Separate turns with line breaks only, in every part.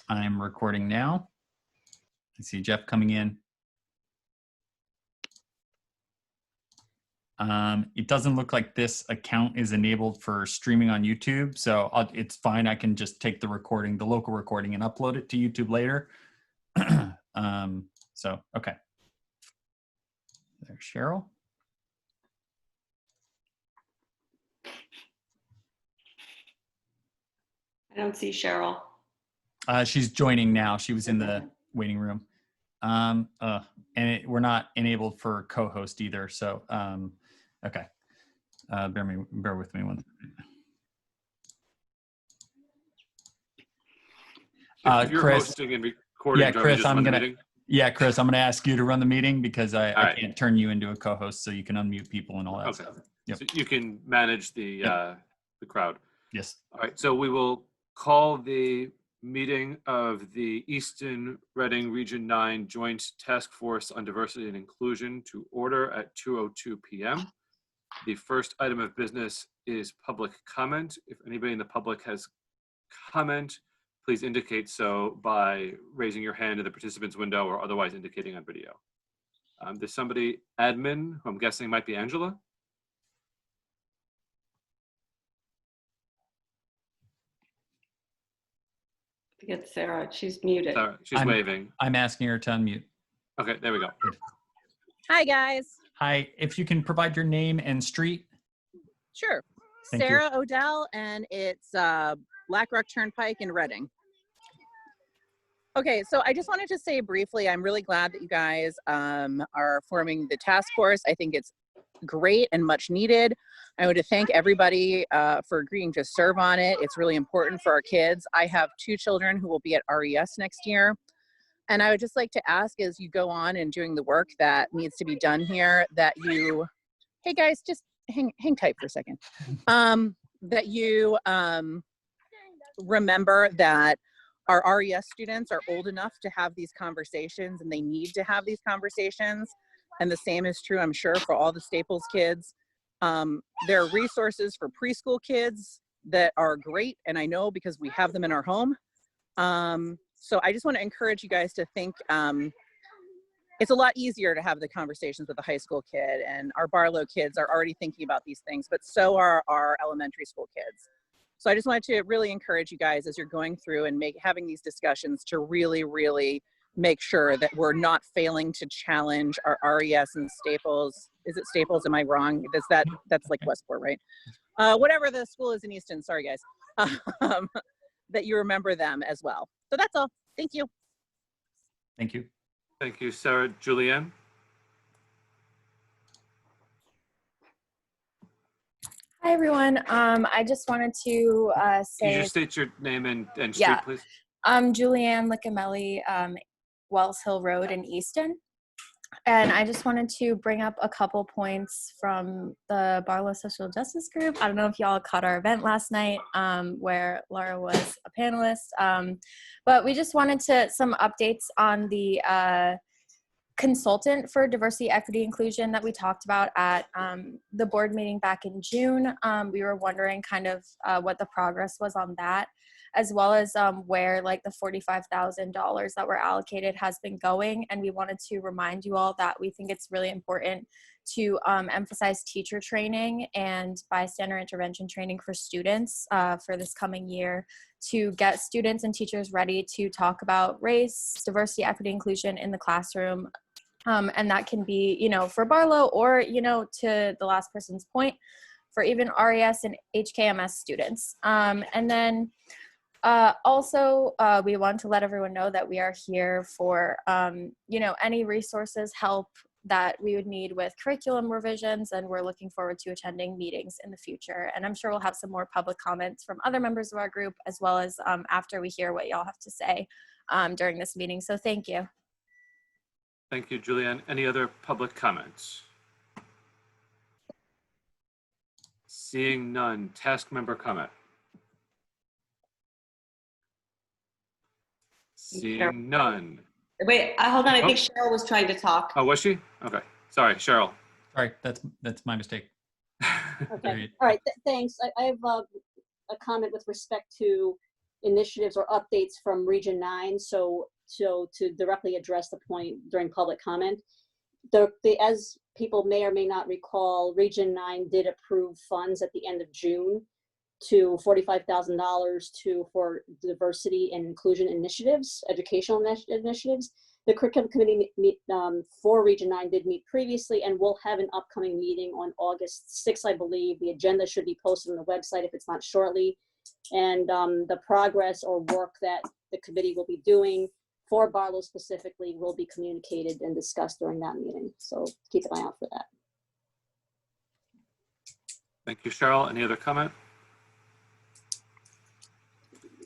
I'm recording now. I see Jeff coming in. It doesn't look like this account is enabled for streaming on YouTube, so it's fine. I can just take the recording, the local recording, and upload it to YouTube later. So, okay. There's Cheryl.
I don't see Cheryl.
She's joining now. She was in the waiting room. And we're not enabled for co-host either. So, okay. Bear with me one
If you're
Chris,
hosting and recording,
yeah, Chris, I'm gonna ask you to run the meeting because I can't turn you into a co-host, so you can unmute people and all that stuff. Yep.
So you can manage the crowd.
Yes.
All right. So we will call the meeting of the Easton Reading Region 9 Joint Task Force on Diversity and Inclusion to order at 2:02 p.m. The first item of business is public comment. If anybody in the public has comment, please indicate so by raising your hand in the participants window or otherwise indicating on video. There's somebody, admin, who I'm guessing might be Angela.
I think it's Sarah. She's muted.
Sarah, she's waving.
I'm asking her to unmute.
Okay, there we go.
Hi, guys.
Hi, if you can provide your name and street.
Sure.
Thank
Sarah
you.
Odell, and it's Black Rock Turnpike in Reading. Okay, so I just wanted to say briefly, I'm really glad that you guys are forming the task force. I think it's great and much needed. I want to thank everybody for agreeing to serve on it. It's really important for our kids. I have 2 children who will be at RES next year. And I would just like to ask, as you go on and doing the work that needs to be done here, that you, hey guys, just hang tight for a second. That you remember that our RES students are old enough to have these conversations, and they need to have these conversations. And the same is true, I'm sure, for all the Staples kids. There are resources for preschool kids that are great, and I know because we have them in our home. So I just want to encourage you guys to think, it's a lot easier to have the conversations with a high school kid, and our Barlow kids are already thinking about these things, but so are our elementary school kids. So I just wanted to really encourage you guys as you're going through and having these discussions to really, really make sure that we're not failing to challenge our RES and Staples. Is it Staples? Am I wrong? That's like Westport, right? Whatever the school is in Easton, sorry guys, that you remember them as well. So that's all. Thank you.
Thank you.
Thank you, Sarah. Julianne?
Hi, everyone. I just wanted to say—
Can you just state your name and street, please?
Julianne Licamelli, Wells Hill Road in Easton. And I just wanted to bring up a couple points from the Barlow Social Justice Group. I don't know if y'all caught our event last night where Laura was a panelist, but we just wanted some updates on the consultant for diversity, equity, inclusion that we talked about at the board meeting back in June. We were wondering kind of what the progress was on that, as well as where like the $45,000 that were allocated has been going. And we wanted to remind you all that we think it's really important to emphasize teacher training and bystander intervention training for students for this coming year, to get students and teachers ready to talk about race, diversity, equity, inclusion in the classroom. And that can be, you know, for Barlow, or, you know, to the last person's point, for even RES and HKMS students. And then also, we want to let everyone know that we are here for, you know, any resources, help that we would need with curriculum revisions, and we're looking forward to attending meetings in the future. And I'm sure we'll have some more public comments from other members of our group, as well as after we hear what y'all have to say during this meeting. So thank you.
Thank you, Julianne. Any other public comments? Seeing none. Task member comment. Seeing none.
Wait, hold on. I think Cheryl was trying to talk.
Oh, was she? Okay. Sorry, Cheryl.
Sorry, that's my mistake.
Okay. All right. Thanks. I have a comment with respect to initiatives or updates from Region 9. So to directly address the point during public comment, as people may or may not recall, Region 9 did approve funds at the end of June to $45,000 for diversity and inclusion initiatives, educational initiatives. The curriculum committee for Region 9 did meet previously, and we'll have an upcoming meeting on August 6th, I believe. The agenda should be posted on the website if it's not shortly. And the progress or work that the committee will be doing for Barlow specifically will be communicated and discussed during that meeting. So keep an eye out for that.
Thank you, Cheryl. Any other comment?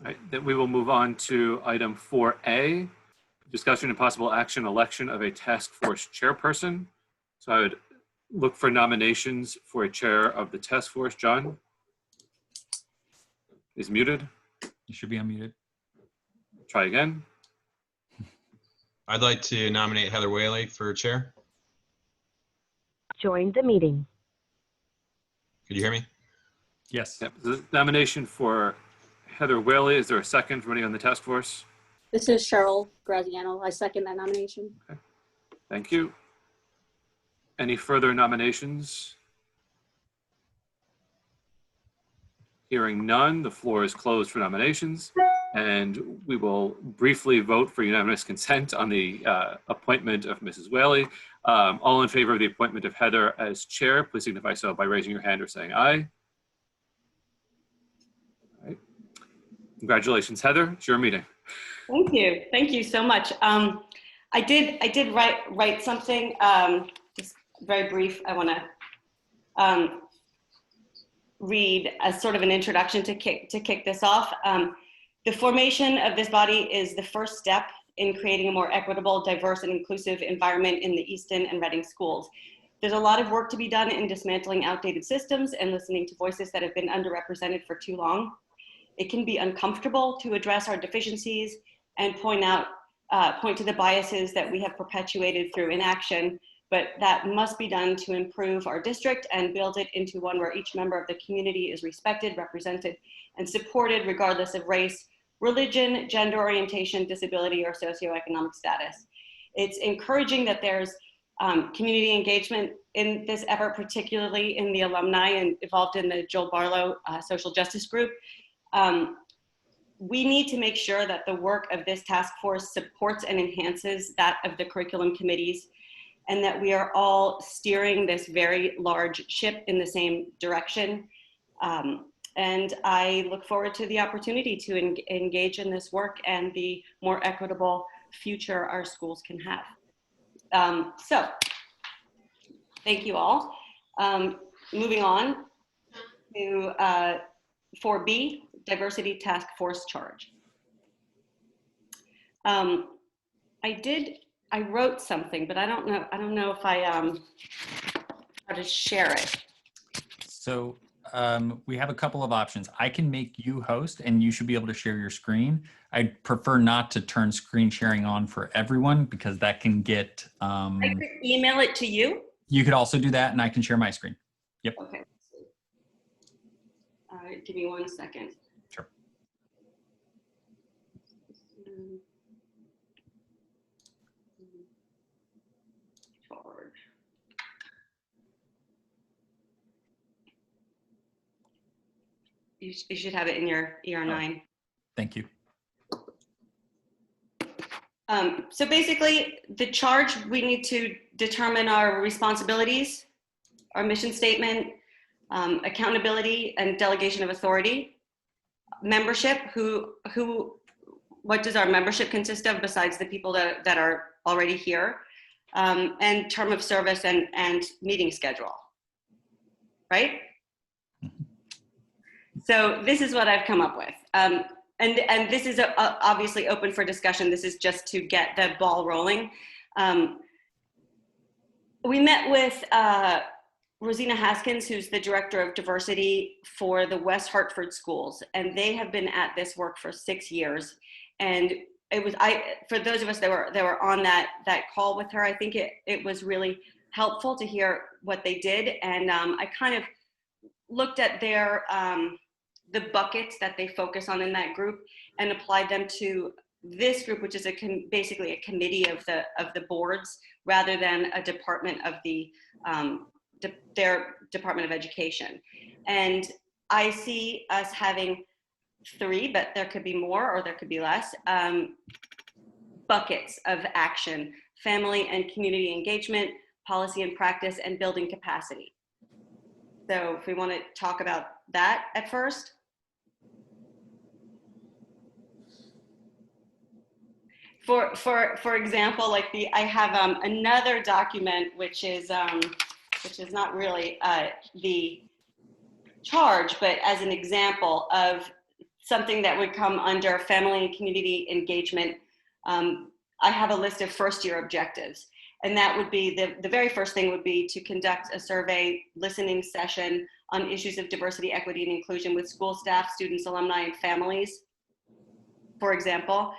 All right, then we will move on to item 4A, discussion and possible action, election of a task force chairperson. So I would look for nominations for a chair of the task force. John is muted.
You should be unmuted.
Try again.
I'd like to nominate Heather Whaley for chair.
Join the meeting.
Could you hear me?
Yes.
Yep. The nomination for Heather Whaley. Is there a second from anyone on the task force?
This is Cheryl Graziano. I second that nomination.
Okay. Thank you. Any further nominations? Hearing none, the floor is closed for nominations, and we will briefly vote for unanimous consent on the appointment of Mrs. Whaley. All in favor of the appointment of Heather as chair, please signify so by raising your hand or saying aye. All right. Congratulations, Heather. It's your meeting.
Thank you. Thank you so much. I did write something, just very brief. I want to read as sort of an introduction to kick this off. The formation of this body is the first step in creating a more equitable, diverse, and inclusive environment in the Easton and Reading schools. There's a lot of work to be done in dismantling outdated systems and listening to voices that have been underrepresented for too long. It can be uncomfortable to address our deficiencies and point to the biases that we have perpetuated through inaction, but that must be done to improve our district and build it into one where each member of the community is respected, represented, and supported regardless of race, religion, gender orientation, disability, or socioeconomic status. It's encouraging that there's community engagement in this effort, particularly in the alumni and involved in the Joel Barlow social justice group. We need to make sure that the work of this task force supports and enhances that of the curriculum committees, and that we are all steering this very large ship in the same direction. And I look forward to the opportunity to engage in this work and the more equitable future our schools can have. So, thank you all. Moving on to 4B, Diversity Task Force Charge. I wrote something, but I don't know if I how to share it.
So we have a couple of options. I can make you host and you should be able to share your screen. I'd prefer not to turn screen sharing on for everyone because that can get...
I could email it to you.
You could also do that and I can share my screen. Yep.
Okay. All right, give me 1 second.
Sure.
Forward. You should have it in your ER9.
Thank you.
So basically, the charge, we need to determine our responsibilities, our mission statement, accountability and delegation of authority, membership, what does our membership consist of besides the people that are already here, and term of service and meeting schedule, right? So this is what I've come up with. And this is obviously open for discussion. This is just to get the ball rolling. We met with Rosina Haskins, who's the director of diversity for the West Hartford schools, and they have been at this work for 6 years. And it was, for those of us that were on that call with her, I think it was really helpful to hear what they did. And I kind of looked at their the buckets that they focus on in that group and applied them to this group, which is basically a committee of the boards rather than a department of their Department of Education. And I see us having 3, but there could be more or there could be less, buckets of action: family and community engagement, policy and practice, and building capacity. So if we want to talk about that at first. For example, like I have another document which is not really the charge, but as an example of something that would come under family and community engagement. I have a list of first-year objectives, and that would be the very first thing would be to conduct a survey listening session on issues of diversity, equity, and inclusion with school staff, students, alumni, and families. For example,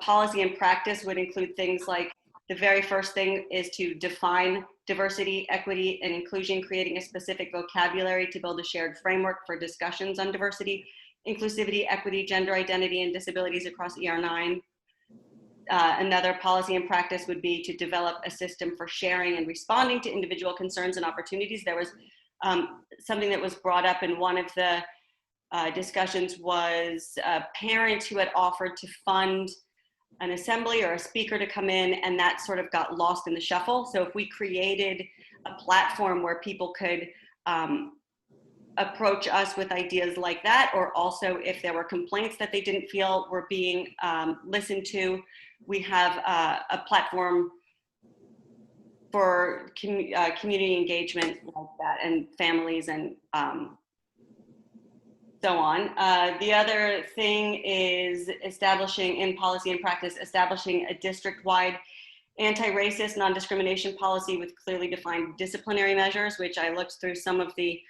policy and practice would include things like the very first thing is to define diversity, equity, and inclusion, creating a specific vocabulary to build a shared framework for discussions on diversity, inclusivity, equity, gender identity, and disabilities across ER9. Another policy and practice would be to develop a system for sharing and responding to individual concerns and opportunities. There was something that was brought up in one of the discussions was parents who had offered to fund an assembly or a speaker to come in, and that sort of got lost in the shuffle. So if we created a platform where people could approach us with ideas like that, or also if there were complaints that they didn't feel were being listened to, we have a platform for community engagement like that, and families and so on. The other thing is establishing in policy and practice, establishing a district-wide anti-racist non-discrimination policy with clearly defined disciplinary measures, which I looked through some of the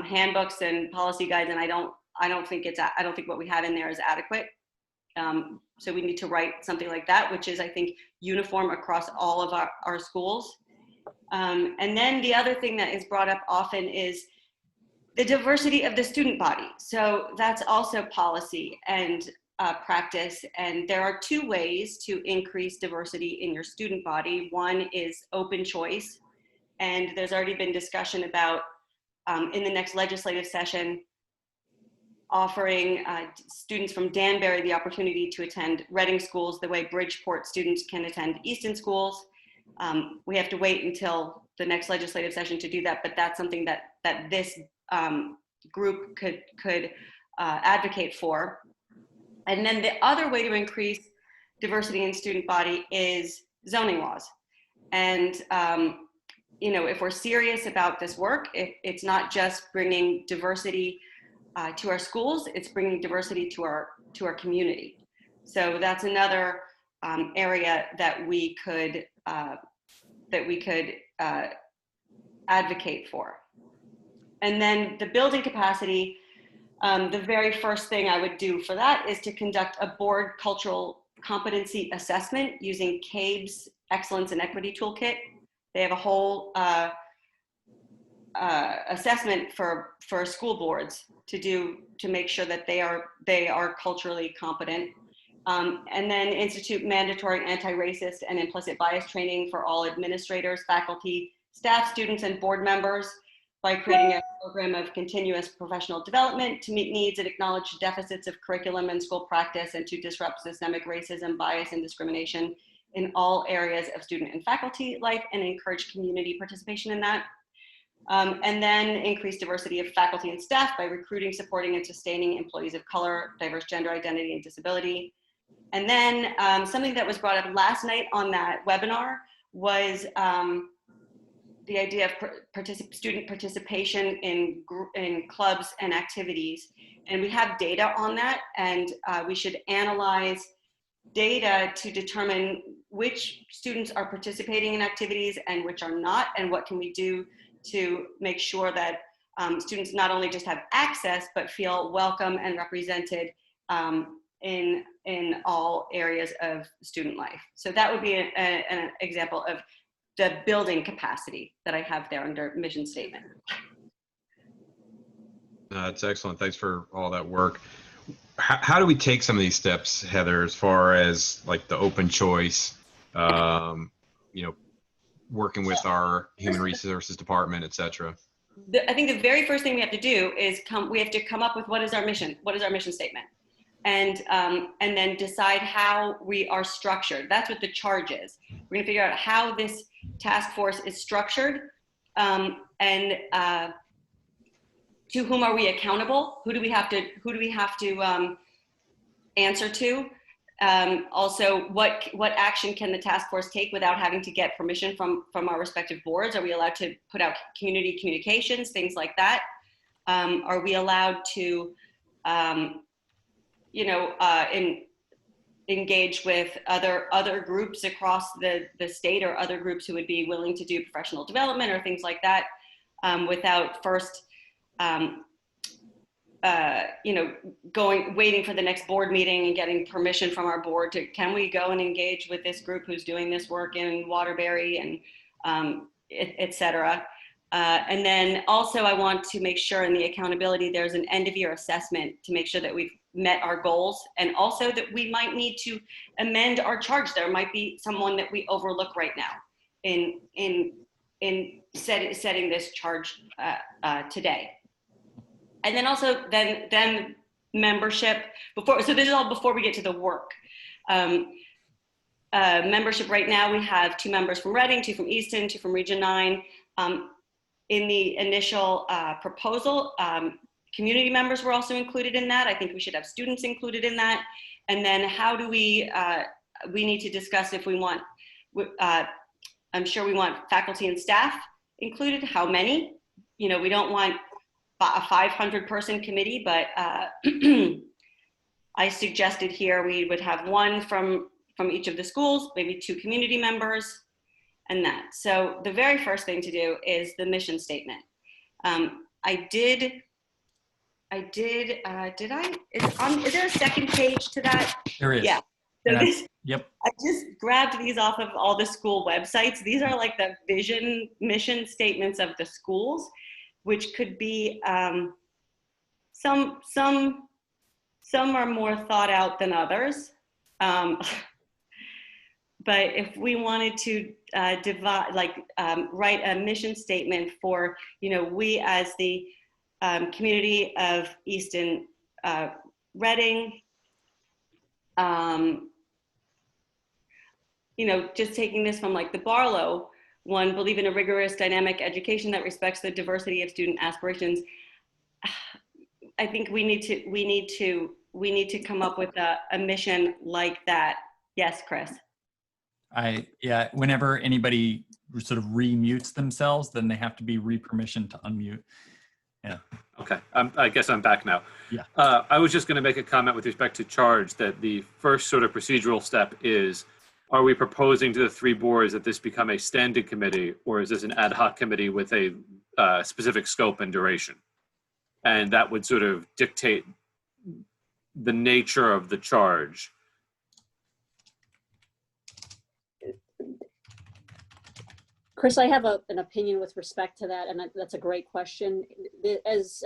handbooks and policy guides, and I don't think what we have in there is adequate. So we need to write something like that, which is, I think, uniform across all of our schools. And then the other thing that is brought up often is the diversity of the student body. So that's also policy and practice. And there are 2 ways to increase diversity in your student body. One is open choice. And there's already been discussion about in the next legislative session, offering students from Danbury the opportunity to attend Reading schools the way Bridgeport students can attend Easton schools. We have to wait until the next legislative session to do that, but that's something that this group could advocate for. And then the other way to increase diversity in student body is zoning laws. And you know, if we're serious about this work, it's not just bringing diversity to our schools, it's bringing diversity to our community. So that's another area that we could advocate for. And then the building capacity, the very first thing I would do for that is to conduct a board cultural competency assessment using CABE's Excellence and Equity Toolkit. They have a whole assessment for school boards to make sure that they are culturally competent. And then institute mandatory anti-racist and implicit bias training for all administrators, faculty, staff, students, and board members by creating a program of continuous professional development to meet needs and acknowledge deficits of curriculum and school practice, and to disrupt systemic racism, bias, and discrimination in all areas of student and faculty life, and encourage community participation in that. And then increase diversity of faculty and staff by recruiting, supporting, and sustaining employees of color, diverse gender identity, and disability. And then something that was brought up last night on that webinar was the idea of student participation in clubs and activities. And we have data on that, and we should analyze data to determine which students are participating in activities and which are not, and what can we do to make sure that students not only just have access, but feel welcome and represented in all areas of student life. So that would be an example of the building capacity that I have there under mission statement.
That's excellent. Thanks for all that work. How do we take some of these steps, Heather, as far as like the open choice, you know, working with our human resources department, et cetera?
I think the very first thing we have to do is we have to come up with what is our mission statement, and then decide how we are structured. That's what the charge is. We're gonna figure out how this task force is structured, and to whom are we accountable? Who do we have to answer to? Also, what action can the task force take without having to get permission from our respective boards? Are we allowed to put out community communications, things like that? Are we allowed to, engage with other groups across the state, or other groups who would be willing to do professional development or things like that, without first waiting for the next board meeting and getting permission from our board to, can we go and engage with this group who's doing this work in Waterbury, and et cetera. And then also I want to make sure in the accountability, there's an end of year assessment to make sure that we've met our goals, and also that we might need to amend our charge. There might be someone that we overlook right now in setting this charge today. And then also then membership before. So this is all before we get to the work. Membership right now, we have 2 members from Reading, 2 from Easton, 2 from Region 9. In the initial proposal, community members were also included in that. I think we should have students included in that. And then how do we need to discuss if we want, I'm sure we want faculty and staff included. How many? We don't want a 500-person committee, but I suggested here we would have 1 from each of the schools, maybe 2 community members, and that. So the very first thing to do is the mission statement. Is there a second page to that?
There is.
Yeah. So
yep.
I just grabbed these off of all the school websites. These are like the vision, mission statements of the schools, which could be some are more thought out than others. But if we wanted to write a mission statement for, we as the community of Easton Reading, just taking this from like the Barlow one, believe in a rigorous, dynamic education that respects the diversity of student aspirations. I think we need to come up with a mission like that. Yes, Chris.
Whenever anybody sort of remutes themselves, then they have to be re-permissioned to unmute. Yeah.
Okay, I guess I'm back now.
Yeah.
I was just going to make a comment with respect to charge, that the first sort of procedural step is, are we proposing to the 3 boards that this become a standing committee, or is this an ad hoc committee with a specific scope and duration? And that would sort of dictate the nature of the charge.
Chris, I have an opinion with respect to that, and that's a great question. As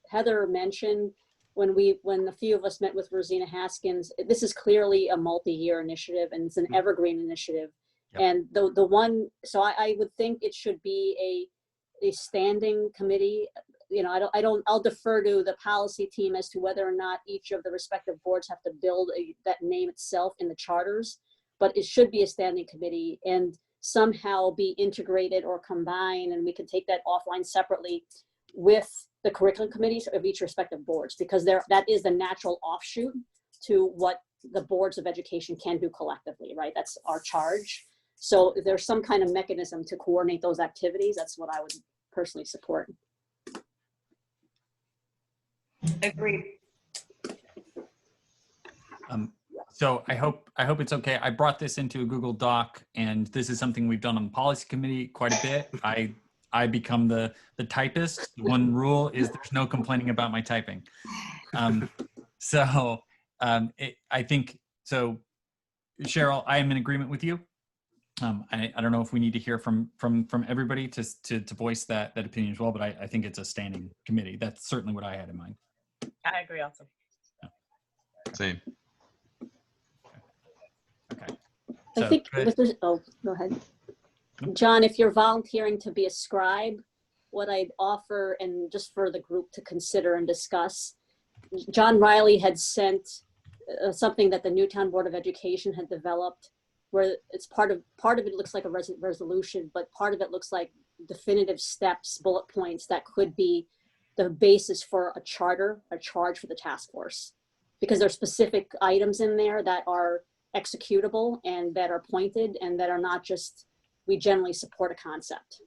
Heather mentioned, when a few of us met with Rosina Haskins, this is clearly a multi-year initiative, and it's an evergreen initiative. Yep. And the one, so I would think it should be a standing committee. I'll defer to the policy team as to whether or not each of the respective boards have to build that name itself in the charters, but it should be a standing committee and somehow be integrated or combined, and we can take that offline separately with the curriculum committees of each respective boards, because that is the natural offshoot to what the boards of education can do collectively, right? That's our charge. So if there's some kind of mechanism to coordinate those activities, that's what I would personally support.
Agreed.
So I hope it's okay. I brought this into a Google Doc, and this is something we've done on the policy committee quite a bit. I become the typist. One rule is there's no complaining about my typing. I think so. Cheryl, I am in agreement with you. I don't know if we need to hear from everybody to voice that opinion as well, but I think it's a standing committee. That's certainly what I had in mind.
I agree also.
Same.
Okay.
I
So,
think,
good.
oh, go ahead.
Nope.
John, if you're volunteering to be a scribe, what I'd offer, and just for the group to consider and discuss, John Riley had sent something that the Newtown Board of Education had developed, where it's part of it looks like a resolution, but part of it looks like definitive steps, bullet points that could be the basis for a charge for the task force, because there's specific items in there that are executable and that are pointed and that are not just, we generally support a concept.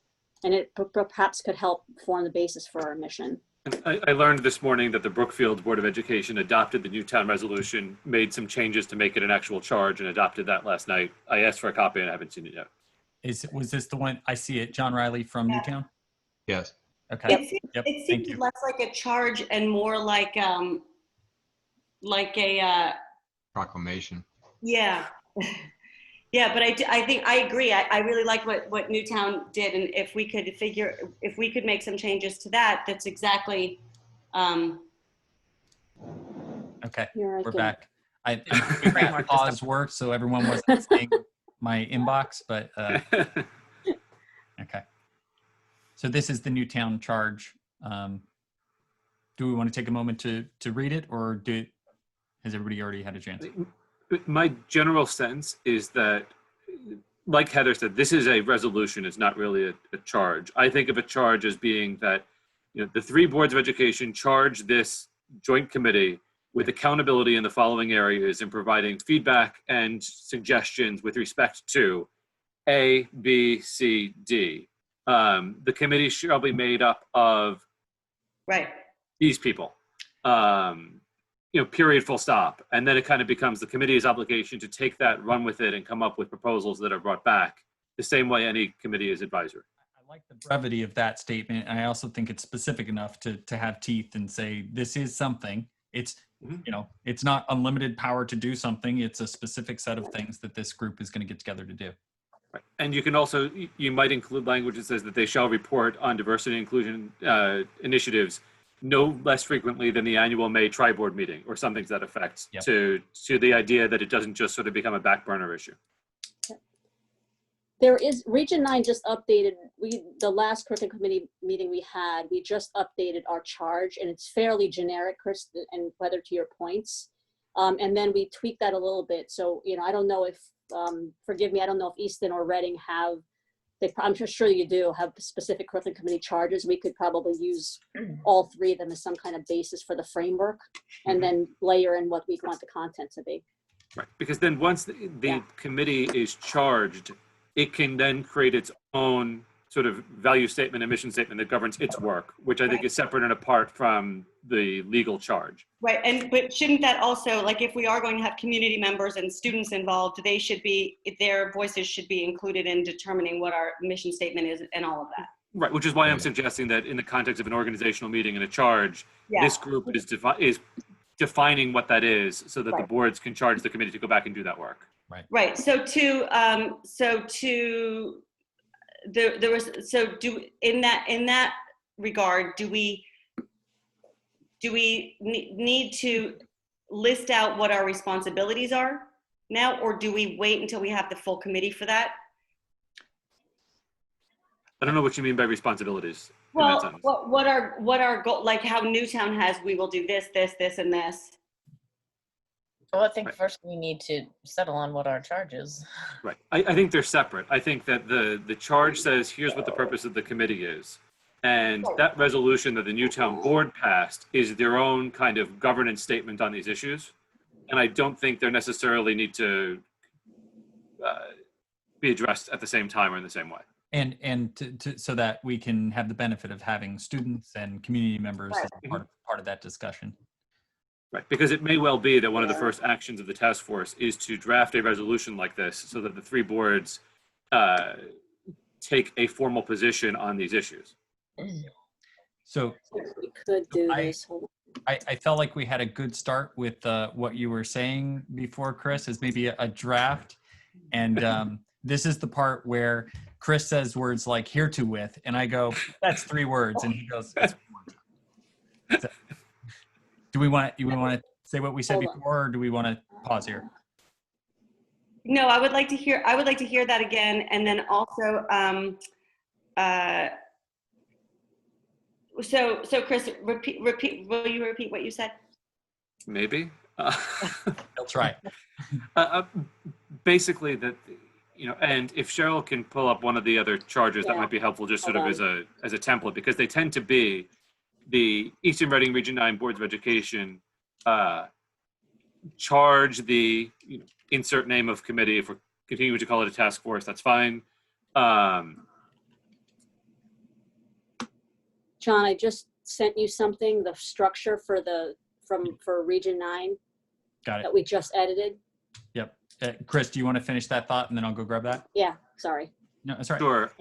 And it perhaps could help form the basis for our mission.
I learned this morning that the Brookfield Board of Education adopted the Newtown resolution, made some changes to make it an actual charge, and adopted that last night. I asked for a copy and I haven't seen it yet.
Was this the one? I see it. John Riley from Newtown?
Yes.
Okay.
It
Thank
seems
you.
less like a charge and more like a
Proclamation.
yeah. Yeah, but I think I agree. I really like what Newtown did, and if we could make some changes to that, that's exactly.
Okay.
Here,
We're
can-
back. I think that pause worked, so everyone wasn't seeing my inbox, but okay. So this is the Newtown charge. Do we want to take a moment to read it, or has everybody already had a chance?
My general sense is that, like Heather said, this is a resolution. It's not really a charge. I think of a charge as being that, the three boards of education charge this joint committee with accountability in the following areas and providing feedback and suggestions with respect to A, B, C, D. The committee shall be made up of
Right.
these people. Period, full stop. And then it kind of becomes the committee's obligation to take that, run with it, and come up with proposals that are brought back the same way any committee is advisory.
I like the brevity of that statement. And I also think it's specific enough to have teeth and say, this is something. It's, it's not unlimited power to do something. It's a specific set of things that this group is going to get together to do.
Right. And you can also, you might include language that says that they shall report on diversity and inclusion initiatives no less frequently than the annual May tri-board meeting, or something to that effect.
Yep.
To the idea that it doesn't just sort of become a back burner issue.
There is, Region 9 just updated, the last curriculum committee meeting we had, we just updated our charge, and it's fairly generic, Chris, and whether to your points. And then we tweaked that a little bit. So, I don't know if, forgive me, I don't know if Easton or Reading have, I'm sure you do have specific curriculum committee charges. We could probably use all three of them as some kind of basis for the framework, and then layer in what we want the content to be.
Right, because then once the committee is charged, it can then create its own sort of value statement and mission statement that governs its work, which I think is separate and apart from the legal charge.
Right, but shouldn't that also, like, if we are going to have community members and students involved, their voices should be included in determining what our mission statement is and all of that.
Right, which is why I'm suggesting that in the context of an organizational meeting and a charge, this group is defining what that is, so that the boards can charge the committee to go back and do that work.
Right. So in that regard, do we need to list out what our responsibilities are now, or do we wait until we have the full committee for that?
I don't know what you mean by responsibilities.
Well, what our goal, like how Newtown has, we will do this, this, this, and this.
Well, I think first we need to settle on what our charge is.
Right. I think they're separate. I think that the charge says, here's what the purpose of the committee is. And that resolution that the Newtown board passed is their own kind of governance statement on these issues. And I don't think they necessarily need to be addressed at the same time or in the same way.
And so that we can have the benefit of having students and community members as part of that discussion.
Right, because it may well be that one of the first actions of the task force is to draft a resolution like this so that the three boards take a formal position on these issues.
So
We could do this.
I felt like we had a good start with what you were saying before, Chris, as maybe a draft. And this is the part where Chris says words like "herewith," and I go, "That's 3 words," and he goes, "That's 1 word." So, do we want to say what we said
Hold on.
before, or do we want to pause here?
No, I would like to hear that again, and then also, so Chris, repeat. Will you repeat what you said?
Maybe.
I'll try.
Basically that, and if Cheryl can pull up one of the other charges, that
Yeah.
might be helpful, just sort of
Hold
as a template, because they tend to be the Eastern Reading Region 9 Boards of Education charge the insert name of committee. If we're continuing to call it a task force, that's fine.
John, I just sent you something, the structure for for Region 9
Got it.
that we just edited.
Yep. Chris, do you want to finish that thought, and then I'll go grab that?
Yeah, sorry.
No, that's right.
Sure.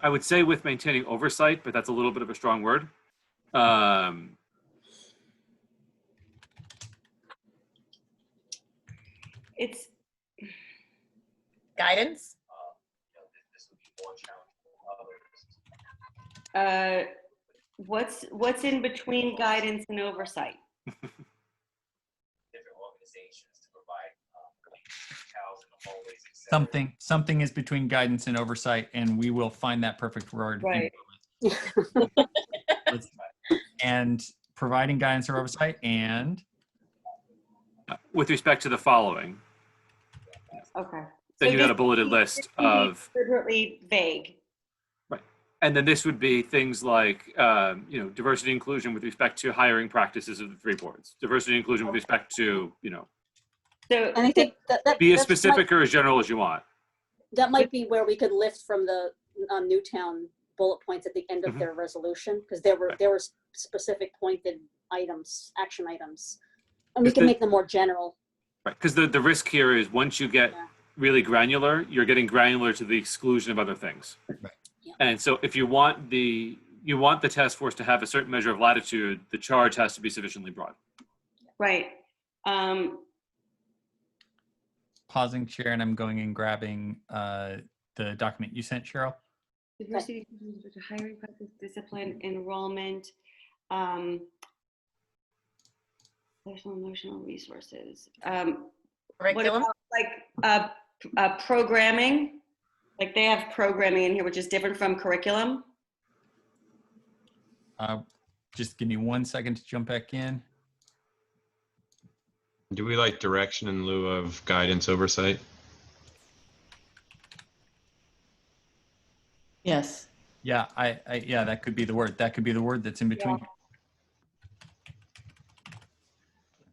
I would say with maintaining oversight, but that's a little bit of a strong word.
It's
Guidance?
what's in between guidance and oversight?
Something is between guidance and oversight, and we will find that perfect word.
Right.
And providing guidance or oversight, and
With respect to the following,
Okay.
then you got a bulleted list of,
deliberately vague.
and then this would be things like, diversity inclusion with respect to hiring practices of the 3 boards, diversity inclusion with respect to,
So
And I think that
be as
that's
specific or as general as you want.
that might be where we could lift from the Newtown bullet points at the end of
Mhm.
their resolution, because there were specific pointed items, action items, and we
If
can
the-
make them more general.
Right, because the risk here is once you get
Yeah.
really granular, you're getting granular to the exclusion of other things.
Right.
Yeah.
And so if you want the task force to have a certain measure of latitude, the charge has to be sufficiently broad.
right.
pausing share, and I'm going and grabbing the document you sent, Cheryl.
Diversity, hiring practice, discipline, enrollment, social emotional resources. What
Curriculum?
about like programming? Like they have programming in here, which is different from curriculum.
Just give me 1 second to jump back in.
Do we like direction in lieu of guidance oversight?
Yes.
Yeah, yeah, that could be the word. That could be the word that's in between.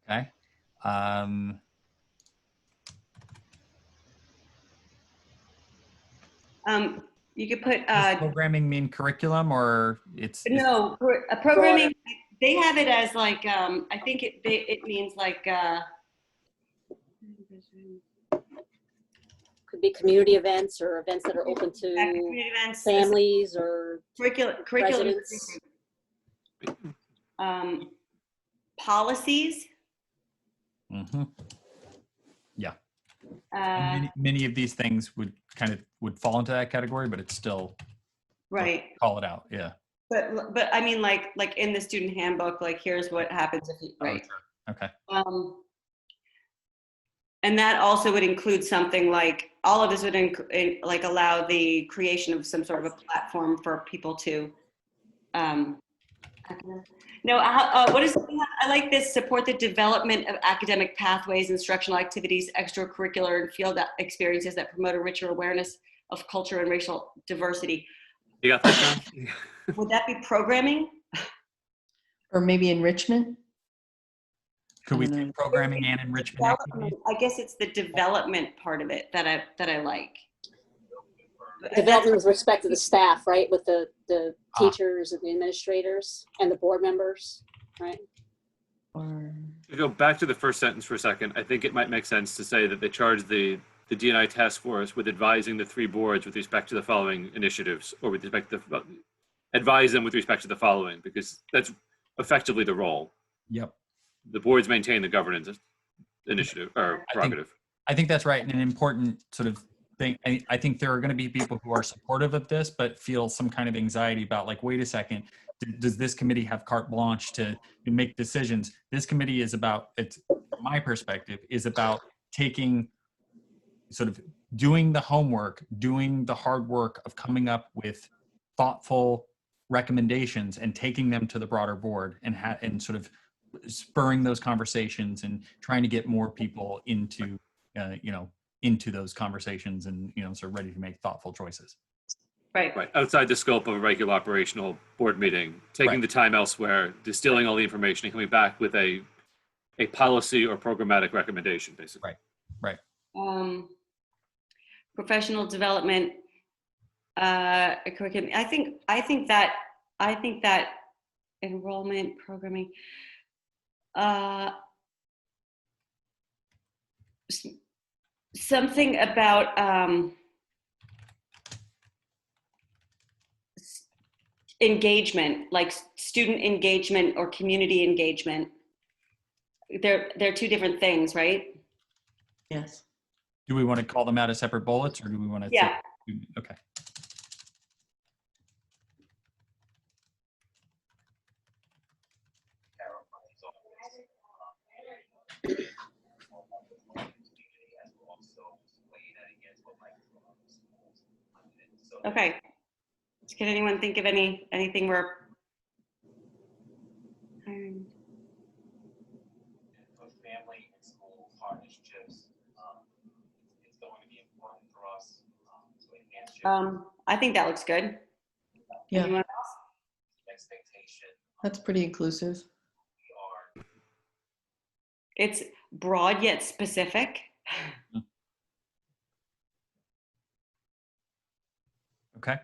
Okay.
You could put
Does programming mean curriculum, or it's
no programming. They have it as like I think it means like
Could be community events or events that are open to
community events,
families or
curriculum,
residents.
Policies.
Mm-hmm. Yeah.
Uh,
Many of these things would fall into that category, but it's still
right.
call it out. Yeah.
But I mean like in the student handbook, like here's what happens if you right.
Oh, sure. Okay.
And that also would include something like all of this would like allow the creation of some sort of a platform for people to what is I like this: support the development of academic pathways, instructional activities, extracurricular and field experiences that promote a richer awareness of culture and racial diversity.
You got that, John?
Would that be programming?
Or maybe enrichment?
Could we
I don't
do
know.
programming and enrichment activities?
I guess it's the development part of it that I like.
Development with respect to the staff, right? With the teachers and the administrators and the board members, right?
Or
To go back to the first sentence for a second, I think it might make sense to say that they charge the D&I task force with advising the 3 boards with respect to the following initiatives, or with respect to advise them with respect to the following, because that's effectively the role.
Yep.
The boards maintain the governance initiative or prerogative.
I think that's right. And an important sort of thing. I think there are going to be people who are supportive of this, but feel some kind of anxiety about like, wait a second, does this committee have carte blanche to make decisions? This committee is about, it's from my perspective, is about taking sort of doing the homework, doing the hard work of coming up with thoughtful recommendations and taking them to the broader board and sort of spurring those conversations and trying to get more people into into those conversations and sort of ready to make thoughtful choices.
Right.
Right, outside the scope of a regular operational board meeting, taking the time elsewhere, distilling all the information, and coming back with a policy or programmatic recommendation, basically.
Right.
Professional development curriculum. I think that enrollment programming. Something about engagement, like student engagement or community engagement. They're two different things, right?
Yes.
Do we want to call them out as separate bullets, or do we want to?
Yeah.
Okay.
Okay. Can anyone think of anything we're
family and school partnerships, it's going to be important for us to enhance
I think that looks good.
Yeah,
Anyone else?
expectation.
that's pretty inclusive.
We are
It's broad yet specific.
Okay.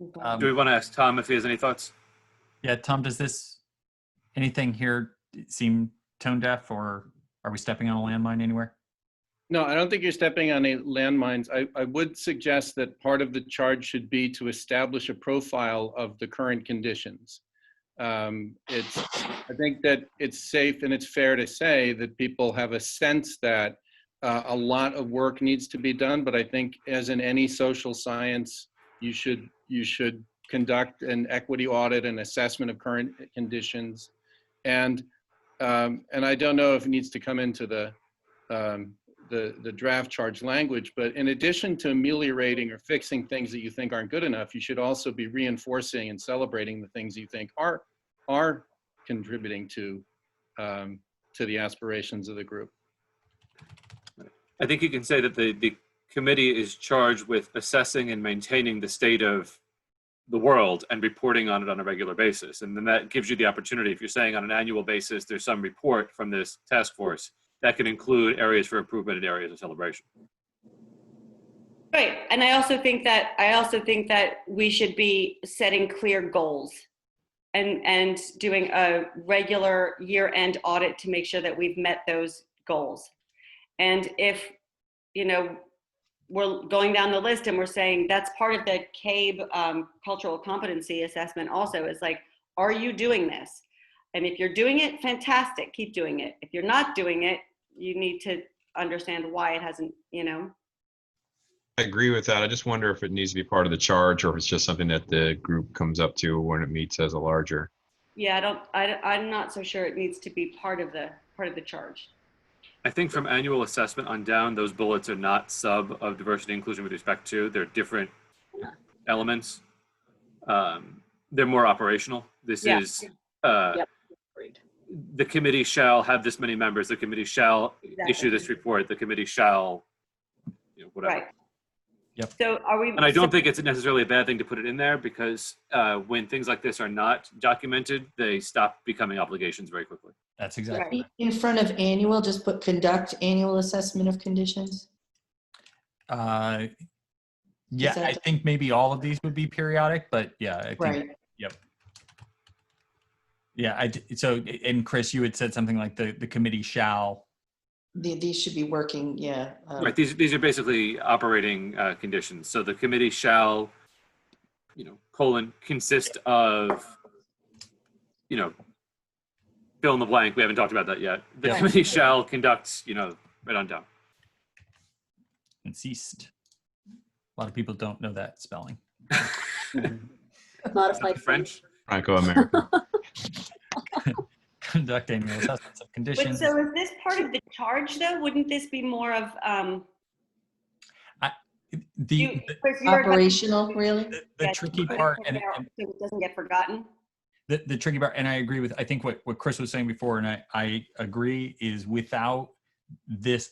Do we want to ask Tom if he has any thoughts?
Yeah, Tom, does anything here seem tone deaf, or are we stepping on a landmine anywhere?
No, I don't think you're stepping on any landmines. I would suggest that part of the charge should be to establish a profile of the current conditions. I think that it's safe and it's fair to say that people have a sense that a lot of work needs to be done, but I think as in any social science, you should conduct an equity audit and assessment of current conditions. And I don't know if it needs to come into the draft charge language, but in addition to ameliorating or fixing things that you think aren't good enough, you should also be reinforcing and celebrating the things you think are contributing to the aspirations of the group.
I think you can say that the committee is charged with assessing and maintaining the state of the world and reporting on it on a regular basis. And then that gives you the opportunity, if you're saying on an annual basis, there's some report from this task force that can include areas for improvement and areas of celebration.
Right, and I also think that we should be setting clear goals and doing a regular year-end audit to make sure that we've met those goals. And if, we're going down the list and we're saying that's part of the CABE cultural competency assessment also, is like, are you doing this? And if you're doing it, fantastic, keep doing it. If you're not doing it, you need to understand why it hasn't,
I agree with that. I just wonder if it needs to be part of the charge or if it's just something that the group comes up to when it meets as a larger.
Yeah, I'm not so sure it needs to be part of the charge.
I think from annual assessment on down, those bullets are not sub of diversity and inclusion with respect to, they're different elements. They're more operational. This is,
Yep.
the committee shall have this many members, the committee shall issue this report, the committee shall, whatever.
Right.
Yep.
So are we?
And I don't think it's necessarily a bad thing to put it in there, because when things like this are not documented, they stop becoming obligations very quickly.
That's exactly right.
In front of annual, just put conduct annual assessment of conditions.
Yeah,
that-
I think maybe all of these would be periodic, but yeah, I think,
Right.
yep. Yeah, so, and Chris, you had said something like the committee shall.
These should be working, yeah.
Right, these are basically operating conditions. So the committee shall, consist of, fill in the blank. We haven't talked about that yet. The
Yeah.
committee shall conduct, right on down.
And ceased. A lot of people don't know that spelling.
Modified
French.
Franco-American.
Conduct annual assessments of
But
conditions.
so is this part of the charge though? Wouldn't this be more of, Chris, you're-
Operational, really?
The
Yeah,
tricky
put it
part,
in
and
there so it doesn't get forgotten.
the tricky part, and I agree with, I think what Chris was saying before, and I agree, is without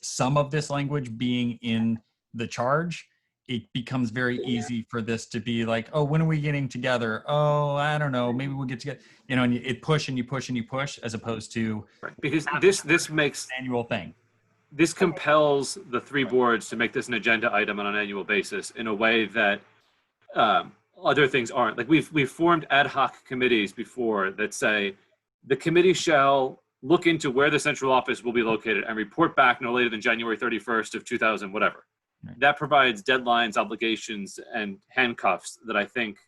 some of this language being in the charge, it becomes very easy for this to be like, oh, when are we getting together? Oh, I don't know, maybe we'll get together, and it push and you push and you push, as opposed to
Right. Because this makes
an annual thing.
this compels the three boards to make this an agenda item on an annual basis in a way that other things aren't. Like we've formed ad hoc committees before that say the committee shall look into where the central office will be located and report back no later than January 31st of 2000, whatever.
Right.
That provides deadlines, obligations, and handcuffs that I think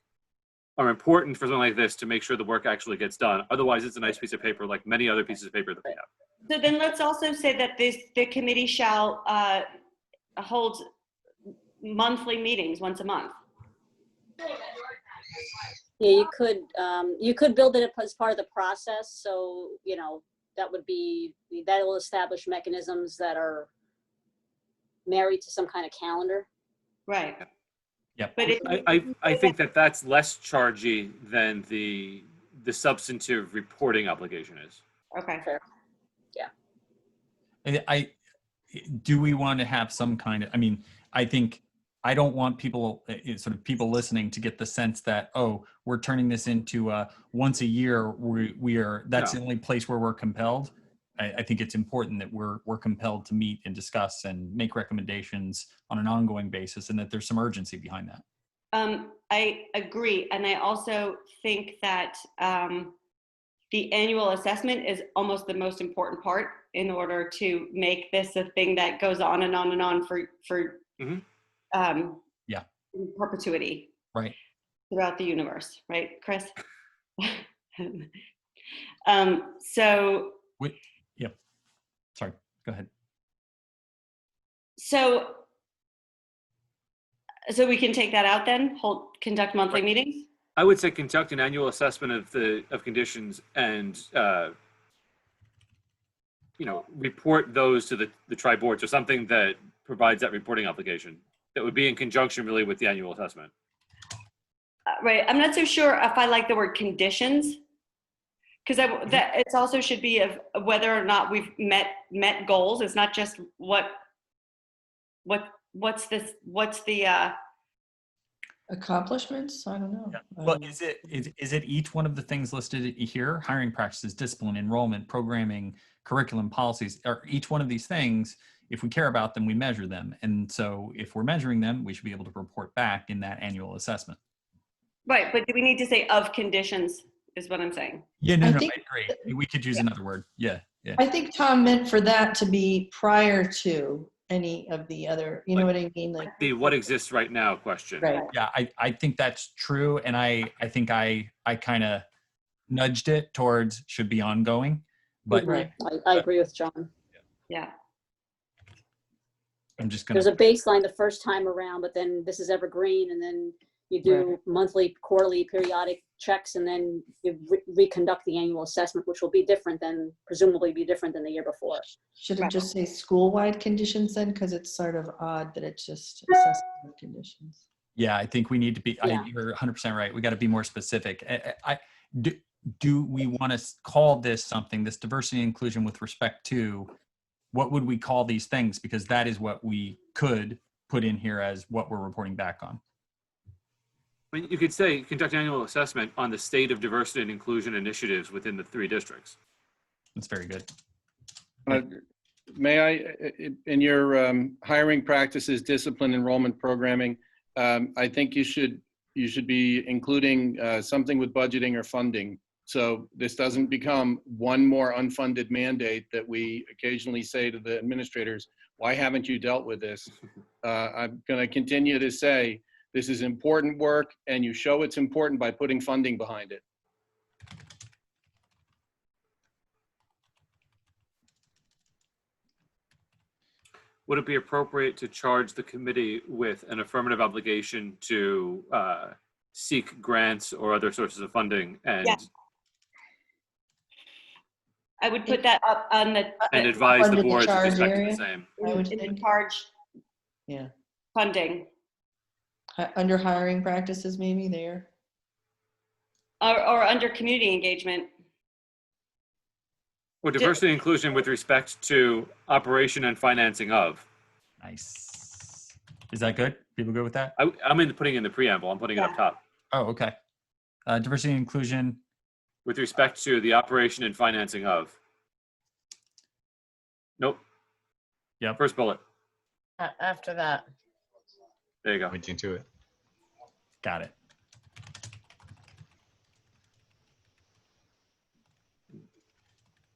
are important for something like this to make sure the work actually gets done. Otherwise, it's a nice piece of paper like many other pieces of paper that we have.
So then let's also say that the committee shall hold monthly meetings once a month.
Yeah, you could build it as part of the process. So, that will establish mechanisms that are married to some kind of calendar.
Right.
Yep.
But
I think that's less chargy than the substantive reporting obligation is.
Okay.
Fair.
Do we want to have some kind of, I think, I don't want people listening to get the sense that, oh, we're turning this into once a year, that's the only place where we're compelled. I think it's important that we're compelled to meet and discuss and make recommendations on an ongoing basis, and that there's some urgency behind that.
I agree. And I also think that the annual assessment is almost the most important part in order to make this a thing that goes on and on and on for perpetuity.
Right.
Throughout the universe. Right, Chris?
Yep. Sorry, go ahead.
So we can take that out then, conduct monthly meetings?
I would say conduct an annual assessment of conditions and report those to the tri-boards or something that provides that reporting obligation. That would be in conjunction really with the annual assessment.
Right. I'm not so sure if I like the word conditions, because that it also should be of whether or not we've met goals. It's not just what's the
Accomplishments? I don't know.
Yeah. Well, is it each one of the things listed here? Hiring practices, discipline, enrollment, programming, curriculum, policies, or each one of these things, if we care about them, we measure them. And so if we're measuring them, we should be able to report back in that annual assessment.
Right. But do we need to say of conditions is what I'm saying?
Yeah,
I
I
think-
agree. We could use another word. Yeah.
I think Tom meant for that to be prior to any of the other, you know what I mean? Like
The what exists right now question.
Right.
Yeah, I think that's true. And I think I kind of nudged it towards should be ongoing. But
Right.
I agree with John.
Yeah.
I'm just going
There's a baseline the first time around, but then this is evergreen, and then you do monthly, quarterly, periodic checks, and then you reconduct the annual assessment, which will be different than, presumably be different than the year before.
Should it just say school-wide conditions then? Because it's sort of odd that it's just assessment of conditions.
Yeah, I think we need to be,
Yeah.
you're 100% right. We got to be more specific. Do we want to call this something, this diversity and inclusion with respect to, what would we call these things? Because that is what we could put in here as what we're reporting back on.
I mean, you could say conduct annual assessment on the state of diversity and inclusion initiatives within the 3 districts.
That's very good.
May I, in your hiring practices, discipline, enrollment, programming, I think you should be including something with budgeting or funding. So this doesn't become one more unfunded mandate that we occasionally say to the administrators, why haven't you dealt with this? I'm going to continue to say, this is important work, and you show it's important by putting funding behind it.
would it be appropriate to charge the committee with an affirmative obligation to seek grants or other sources of funding and
Yeah. I would put that up on the
and advise
Under
the
the
board with
charge
respect to
area?
the same?
I would
in
think.
charge
Yeah.
funding
Under hiring practices, maybe there.
or under community engagement.
Or diversity and inclusion with respect to operation and financing of.
Nice. Is that good? People good with that?
I'm putting in the preamble. I'm putting it up top.
Oh, okay. Diversity and inclusion.
With respect to the operation and financing of. Nope.
Yep.
First bullet.
After that.
There you go.
Pointing to it.
Got it.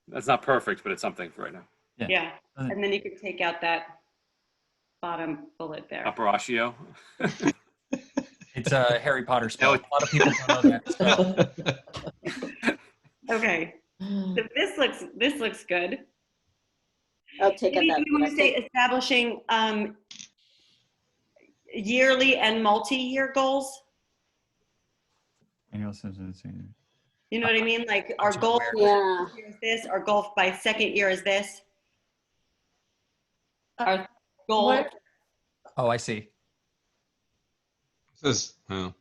That's not perfect, but it's something for right now.
Yeah. And then you could take out that bottom bullet there.
Operatio.
It's a Harry Potter spell. A lot of people don't know that spell.
Okay. So this looks good.
I'll take it
Maybe
that.
you want to say establishing yearly and multi-year goals.
Annual.
You know what I mean? Like our goal
Yeah.
is this, our goal by second year is this. Our goal.
What?
Oh, I see.
This is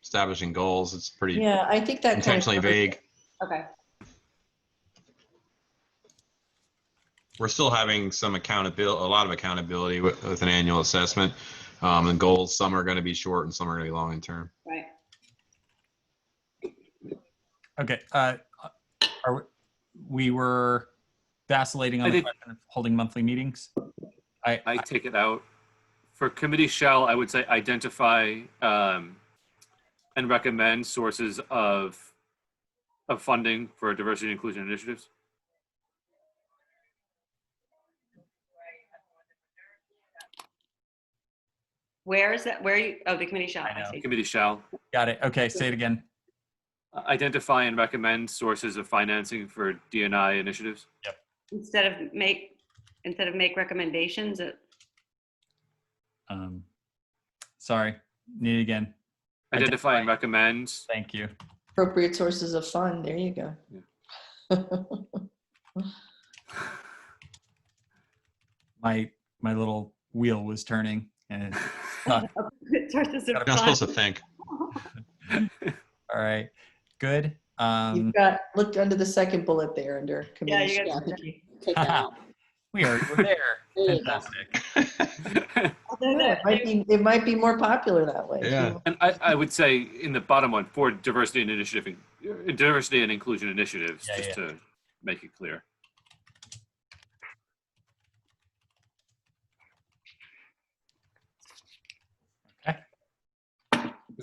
establishing goals. It's pretty
Yeah, I think that
intentionally vague.
Okay.
We're still having some accountability, a lot of accountability with an annual assessment. And goals, some are going to be short and some are going to be long in term.
Right.
Okay. We were vacillating on the question of holding monthly meetings.
I take it out. For committee shall, I would say identify and recommend sources of funding for diversity and inclusion initiatives.
Where is that? Where you? Oh, the committee shall. I see.
Committee shall.
Got it. Okay. Say it again.
Identify and recommend sources of financing for D&I initiatives.
Yep.
Instead of make recommendations.
Sorry. Need it again.
Identify and recommend.
Thank you.
Appropriate sources of fund. There you go.
Yeah.
My little wheel was turning and
Sources of
I'm not supposed to think.
all right. Good.
You've got looked under the second bullet there under committee.
you got
shall.
Take that out.
we're there.
There you go.
Fantastic.
It might be more popular that way.
Yeah.
And I would say in the bottom one for diversity and inclusion initiatives, just to make it clear.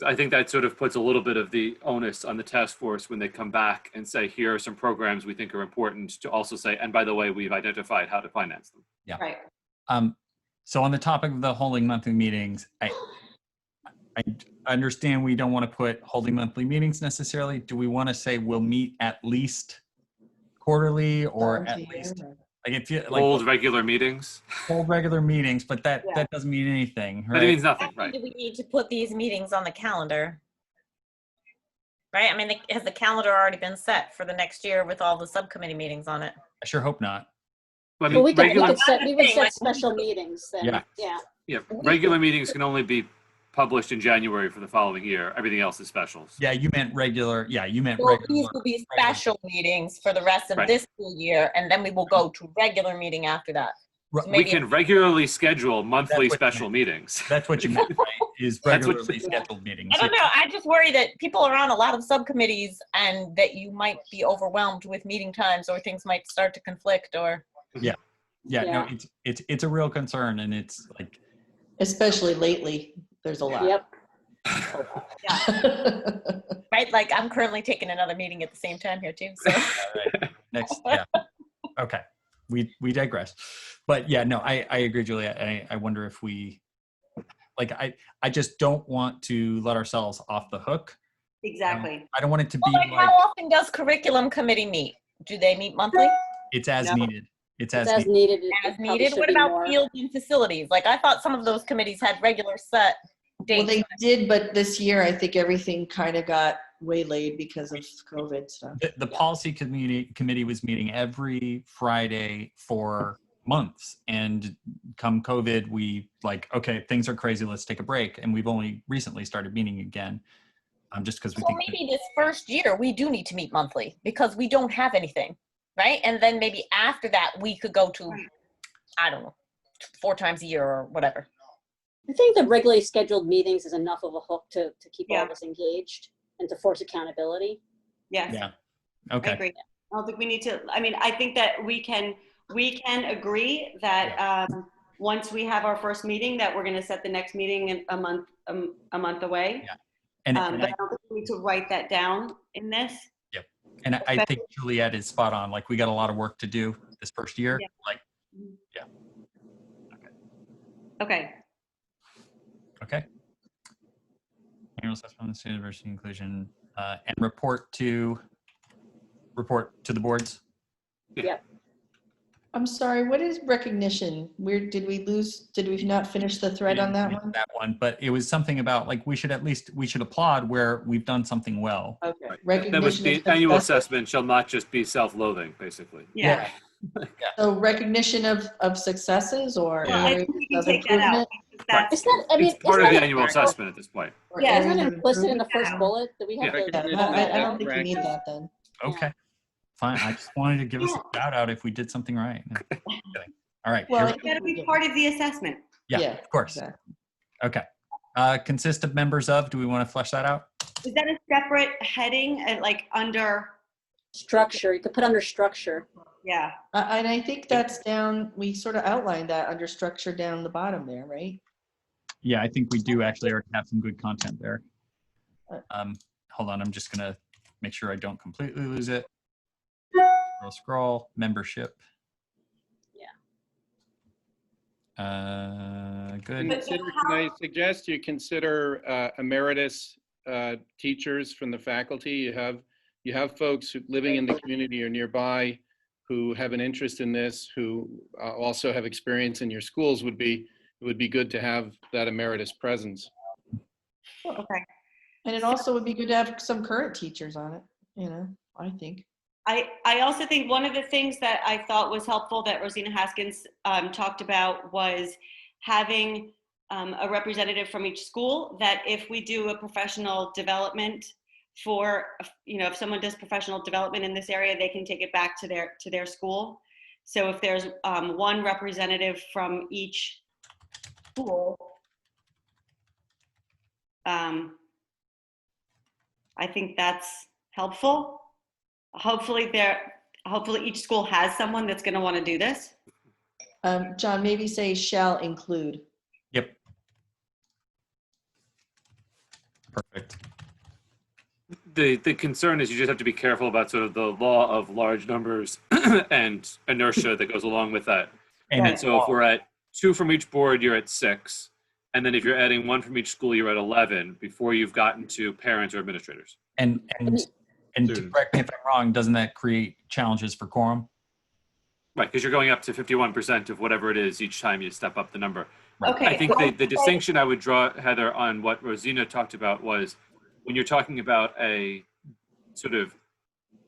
I think that sort of puts a little bit of the onus on the task force when they come back and say, here are some programs we think are important, to also say, and by the way, we've identified how to finance them.
Yeah.
Right.
So on the topic of the holding monthly meetings, I understand we don't want to put holding monthly meetings necessarily. Do we want to say we'll meet at least quarterly or at least like if you like
Hold regular meetings?
hold regular meetings, but that doesn't mean anything, right?
But it means nothing, right?
Do we need to put these meetings on the calendar? Right? I mean, has the calendar already been set for the next year with all the subcommittee meetings on it?
I sure hope not.
I mean,
Well, we
regular,
would set special meetings then.
Yeah.
regular meetings can only be published in January for the following year. Everything else is specials.
Yeah, you meant regular. Yeah, you meant
Well,
regular.
these will be special meetings for the rest of
Right.
this school year, and then we will go to regular meeting after that.
Ru-
So
We
maybe
can regularly schedule monthly
That's what you
special
meant.
meetings.
That's what you meant, right? Is
That's what-
regularly scheduled meetings.
I don't know. I just worry that people are on a lot of subcommittees and that you might be overwhelmed with meeting times or things might start to conflict or.
Yeah, no,
Yeah.
it's a real concern, and it's like
Especially lately, there's a lot.
Yep.
Right, like I'm currently taking another meeting at the same time here too. So
next. Yeah. Okay. We digress, but yeah, no, I agree, Julia. I wonder if we, like, I just don't want to let ourselves off the hook.
Exactly.
I don't want it to be
like,
like
how often does curriculum committee meet? Do they meet monthly?
it's as
No.
needed. It's
It's
as
as
needed.
needed. It
As
probably
needed.
should
What
be
about
more.
fields and facilities? Like, I thought some of those committees had regular set
Well,
dates.
they did, but this year I think everything kind of got waylaid because of COVID stuff.
The policy committee was meeting every Friday for months, and come COVID, we like, okay, things are crazy, let's take a break, and we've only recently started meeting again, just because we
So
think that,
maybe this first year we do need to meet monthly because we don't have anything, right? And then maybe after that we could go to, I don't know, 4 times a year or whatever.
I think the regularly scheduled meetings is enough of a hook to keep all
Yeah.
of us engaged and to force accountability.
Yes.
yeah,
I
okay,
agree. I don't think we need to, I mean, I think that we can agree that once we have our first meeting, that we're going to set the next meeting in a month away.
Yeah. and
But I don't think we need to write that down in this.
and I think Juliet is spot on. Like, we got a lot of work to do this first year.
Yeah.
Like,
Okay.
okay. Annual assessment on the student diversity inclusion, and report to the boards.
Yep.
I'm sorry, what is recognition? Did we not finish the thread on that one?
That one, but it was something about like we should applaud where we've done something well.
Okay.
Right. That was
Recognition
the
of
annual
success.
assessment shall not just be self-loathing, basically.
Yeah.
So recognition of successes or
Well, I
areas
think we can
of
take that out.
improvement?
Because that's,
It's not, I mean,
It's part of
isn't
the
that-
annual assessment at this point.
Or
Yeah,
Isn't
areas
it
of
implicit in the
improvement?
first bullet? Do we have
Yeah.
to?
Yeah,
call that
I don't
out?
think we need that then.
Okay, fine. I just wanted to give us a shout out if we did something right. No, kidding. All right.
Well,
here
it's got to be part of the assessment.
we- yeah, of course.
Exactly.
Okay. Consist of members of. Do we want to flesh that out?
Is that a separate heading, like under?
Structure, you could put under structure.
Yeah.
And I think that's down, we sort of outlined that under structure down the bottom there, right?
Yeah, I think we do actually already have some good content there. Hold on, I'm just gonna make sure I don't completely lose it. Scroll, membership. Good.
Can I suggest you consider emeritus teachers from the faculty? You have folks living in the community or nearby who have an interest in this, who also have experience in your schools. It would be good to have that emeritus presence.
Okay.
And it also would be good to have some current teachers on it, I think.
I also think one of the things that I thought was helpful that Rosina Haskins talked about was having a representative from each school, that if we do a professional development for, if someone does professional development in this area, they can take it back to their school. So if there's one representative from each school, I think that's helpful. Hopefully each school has someone that's going to want to do this.
John, maybe say shall include.
Yep. Perfect.
The concern is you just have to be careful about sort of the law of large numbers and inertia that goes along with that. And so if we're at 2 from each board, you're at 6. And then if you're adding 1 from each school, you're at 11 before you've gotten to parents or administrators.
And to correct me if I'm wrong, doesn't that create challenges for quorum?
Right, because you're going up to 51% of whatever it is each time you step up the number.
Okay.
I think the distinction I would draw, Heather, on what Rosina talked about was when you're talking about a sort of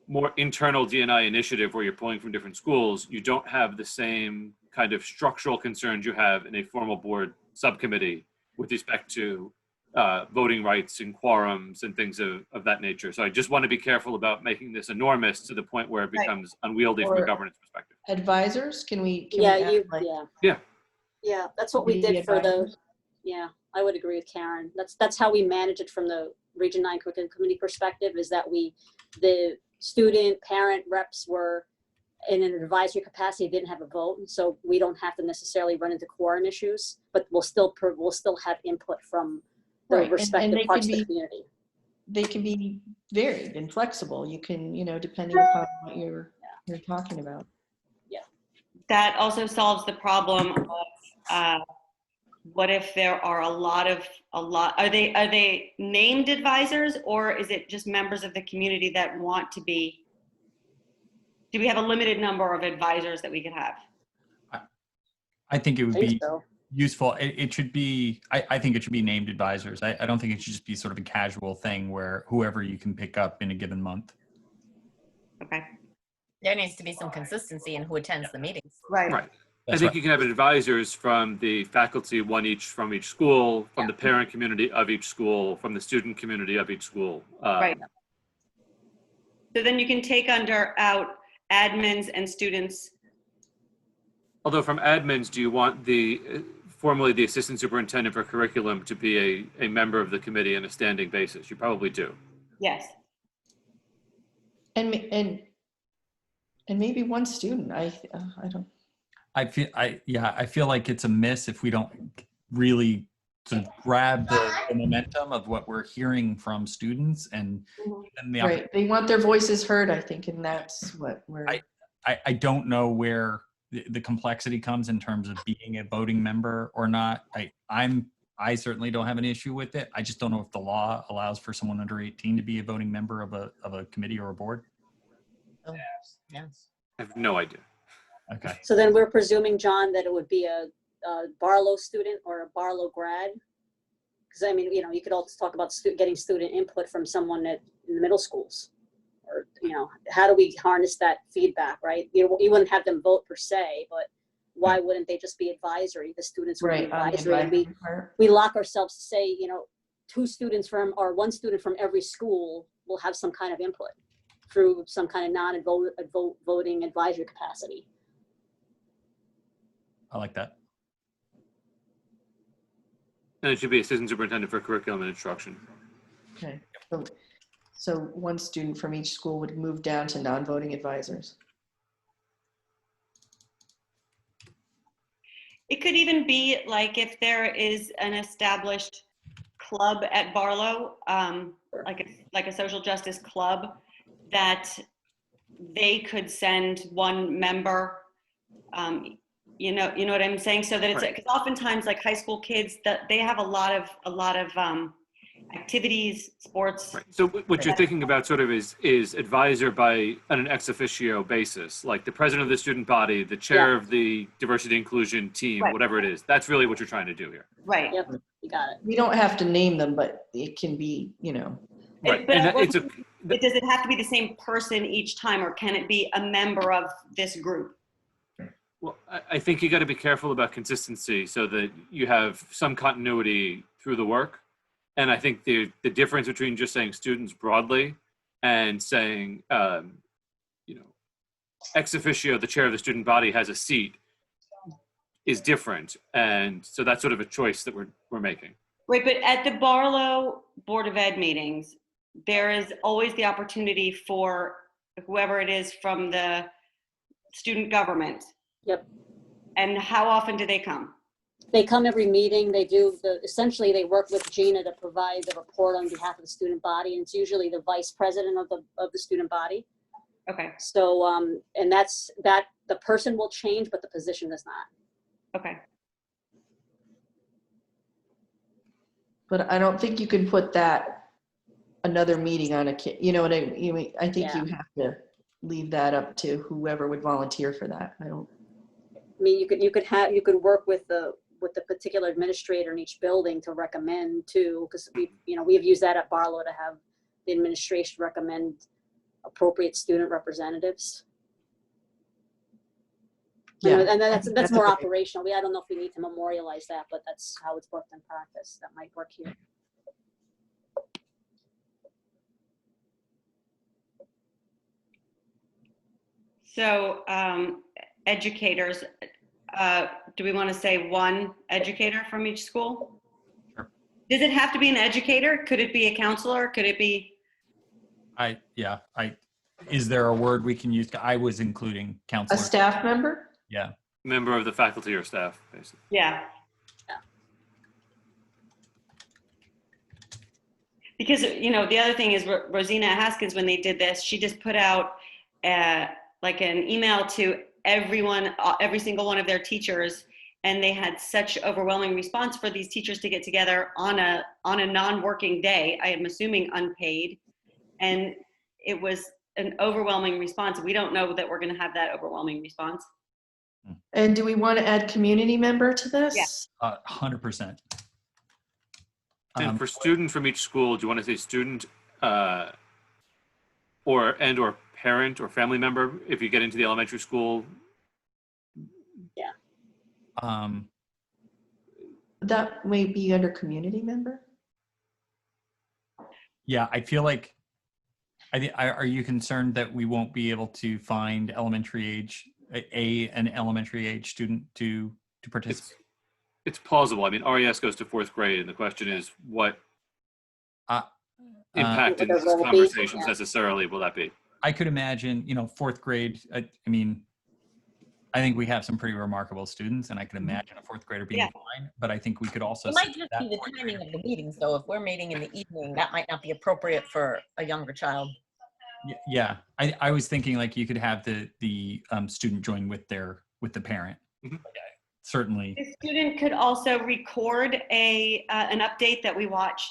more internal D&I initiative where you're pulling from different schools, you don't have the same kind of structural concerns you have in a formal board subcommittee with respect to voting rights and quorums and things of that nature. So I just want to be careful about making this enormous to the point where it becomes unwieldy from a governance perspective.
Advisors, can we
Yeah,
add,
yeah, that's what we
community
did for the,
advisors?
yeah, I would agree with Karen. That's how we manage it from the Region 9 Curriculum Committee perspective, is that the student parent reps were in an advisory capacity, didn't have a vote, so we don't have to necessarily run into quorum issues, but we'll still have input from the
Right, and
respective
they
parts
can
of the
be-
community.
They can be varied and flexible. You can, depending upon what you're talking about.
That also solves the problem of what if there are are they named advisors, or is it just members of the community that want to be do we have a limited number of advisors that we could have?
I think it would
I think
be
so.
useful. It should be, I think it should be named advisors. I don't think it should just be sort of a casual thing where whoever you can pick up in a given month.
Okay.
There needs to be some consistency in who attends the meetings.
Right.
Right. I
That's
think
right.
you can have advisors from the faculty, one each from each school, from
Yeah.
the parent community of each school, from the student community of each school.
Right. So then you can take out admins and students.
Although from admins, do you want formerly the assistant superintendent for curriculum to be a member of the committee on a standing basis? You probably do.
Yes.
And maybe one student. I don't.
I feel like it's a miss if we don't really sort of grab the momentum of what we're hearing from students and the
Right. They want their voices heard, I think, and that's what we're.
I don't know where the complexity comes in terms of being a voting member or not. I certainly don't have an issue with it. I just don't know if the law allows for someone under 18 to be a voting member of a committee or a board.
Oh, yes.
I have no idea.
Okay.
So then we're presuming, John, that it would be a Barlow student or a Barlow grad? Because I mean, you could also talk about getting student input from someone in the middle schools. Or, how do we harness that feedback, right? You wouldn't have them vote per se, but why wouldn't they just be advisory? The students would be advisory. And we lock ourselves to say, 2 students from, or 1 student from every school will have some kind of input through some kind of non-voting advisory capacity.
I like that.
And it should be assistant superintendent for curriculum and instruction.
Okay. So 1 student from each school would move down to non-voting advisors.
It could even be like if there is an established club at Barlow, like a social justice club, that they could send 1 member. You know what I'm saying? So that it's because oftentimes like high school kids that they have a lot of activities, sports.
Right. So what you're thinking about sort of is advisor by on an ex officio basis, like the president of the student body, the chair of the diversity inclusion team, whatever it is. That's really what you're trying to do here.
Right.
Yep. You got it.
We don't have to name them, but it can be,
Right.
Does it have to be the same person each time, or can it be a member of this group?
Well, I think you got to be careful about consistency so that you have some continuity through the work. And I think the difference between just saying students broadly and saying, ex officio, the chair of the student body has a seat, is different. And so that's sort of a choice that we're making.
Right, but at the Barlow Board of Ed meetings, there is always the opportunity for whoever it is from the student government.
Yep.
And how often do they come?
They come every meeting. They do essentially they work with Gina to provide the report on behalf of the student body, and it's usually the vice president of the student body.
Okay.
So and that's the person will change, but the position does not.
Okay.
but I don't think you can put that another meeting on a kid. You know what I mean? I think you have to leave that up to whoever would volunteer for that. I
mean, you could work with the particular administrator in each building to recommend too, because we've used that at Barlow to have the administration recommend appropriate student representatives.
Yeah,
and that's more operational. I don't know if we need to memorialize that, but that's how it's worked in practice. That might work here.
So educators, do we want to say one educator from each school?
Sure.
Does it have to be an educator? Could it be a counselor? Could it be?
Is there a word we can use? I was including counselor.
A staff member?
Yeah.
Member of the faculty or staff, basically.
Yeah. Because, the other thing is Rosina Haskins, when they did this, she just put out like an email to everyone, every single one of their teachers, and they had such overwhelming response for these teachers to get together on a non-working day. I am assuming unpaid, and it was an overwhelming response. We don't know that we're going to have that overwhelming response.
And do we want to add community member to this?
100%.
And for student from each school, do you want to say student or parent or family member if you get into the elementary school?
That may be under community member.
Yeah, I feel like, are you concerned that we won't be able to find elementary age, an elementary age student to participate?
It's plausible. I mean, RES goes to 4th grade, and the question is, what impact in these conversations necessarily will that be?
I could imagine, 4th grade, I mean, I think we have some pretty remarkable students, and I can imagine a 4th grader being fine, but I think we could also
It might just be the timing of the meetings, though. If we're meeting in the evening, that might not be appropriate for a younger child.
Yeah, I was thinking like you could have the student join with the parent.
Mm-hmm.
Certainly.
The student could also record an update that we watch.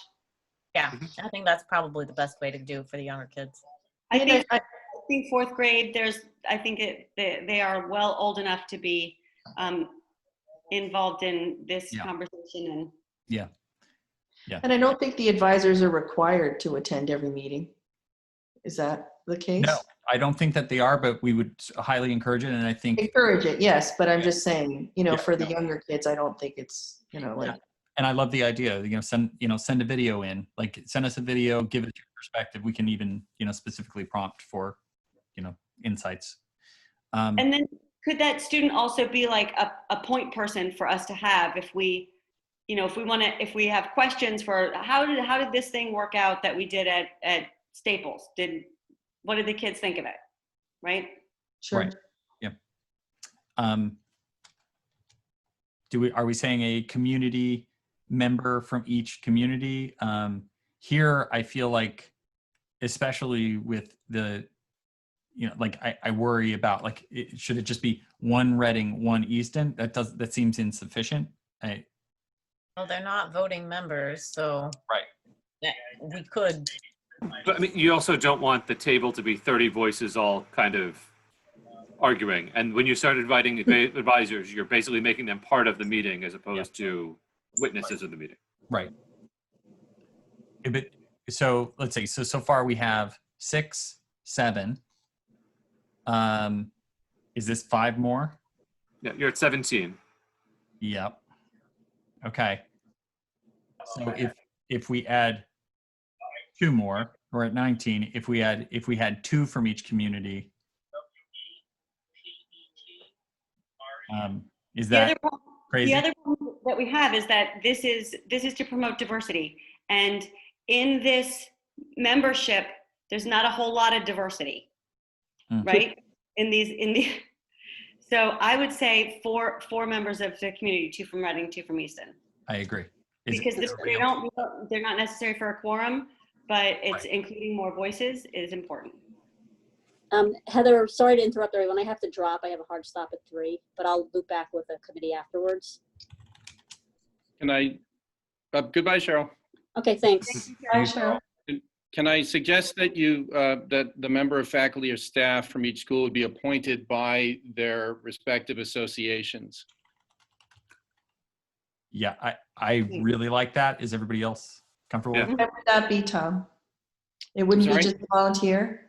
Yeah, I think that's probably the best way to do for the younger kids.
I think 4th grade, they are well old enough to be involved in this conversation.
Yeah.
And I don't think the advisors are required to attend every meeting. Is that the case?
No, I don't think that they are, but we would highly encourage it. And I think
encourage it, yes. But I'm just saying, for the younger kids, I don't think it's, like.
And I love the idea, send a video in, like send us a video, give it your perspective. We can even, specifically prompt for, insights.
And then could that student also be like a point person for us to have if we, if we have questions for how did this thing work out that we did at Staples? What did the kids think of it? Right?
Sure.
Right. Yeah. Are we saying a community member from each community? Here, I feel like, especially with the, I worry about should it just be one Reading, one Easton? That seems insufficient.
Well, they're not voting members, so
right.
We could.
But I mean, you also don't want the table to be 30 voices all kind of arguing. And when you start inviting advisors, you're basically making them part of the meeting as opposed to witnesses of the meeting.
Right. But so let's see. So far we have 6, 7. Is this 5 more?
Yeah, you're at 17.
Yep. Okay. So if we add 2 more, we're at 19. If we had 2 from each community, is that crazy?
The other problem that we have is that this is to promote diversity, and in this membership, there's not a whole lot of diversity, right? So I would say four members of the community, 2 from Reading, 2 from Easton.
I agree.
Because they're not necessary for a quorum, but it's including more voices is important.
Heather, sorry to interrupt everyone. I have to drop. I have a hard stop at 3, but I'll loop back with the committee afterwards.
Goodbye, Cheryl.
Okay, thanks.
Bye, Cheryl.
Can I suggest that that the member of faculty or staff from each school would be appointed by their respective associations?
Yeah, I really like that. Is everybody else comfortable with
What would that be, Tom? It wouldn't be just a volunteer?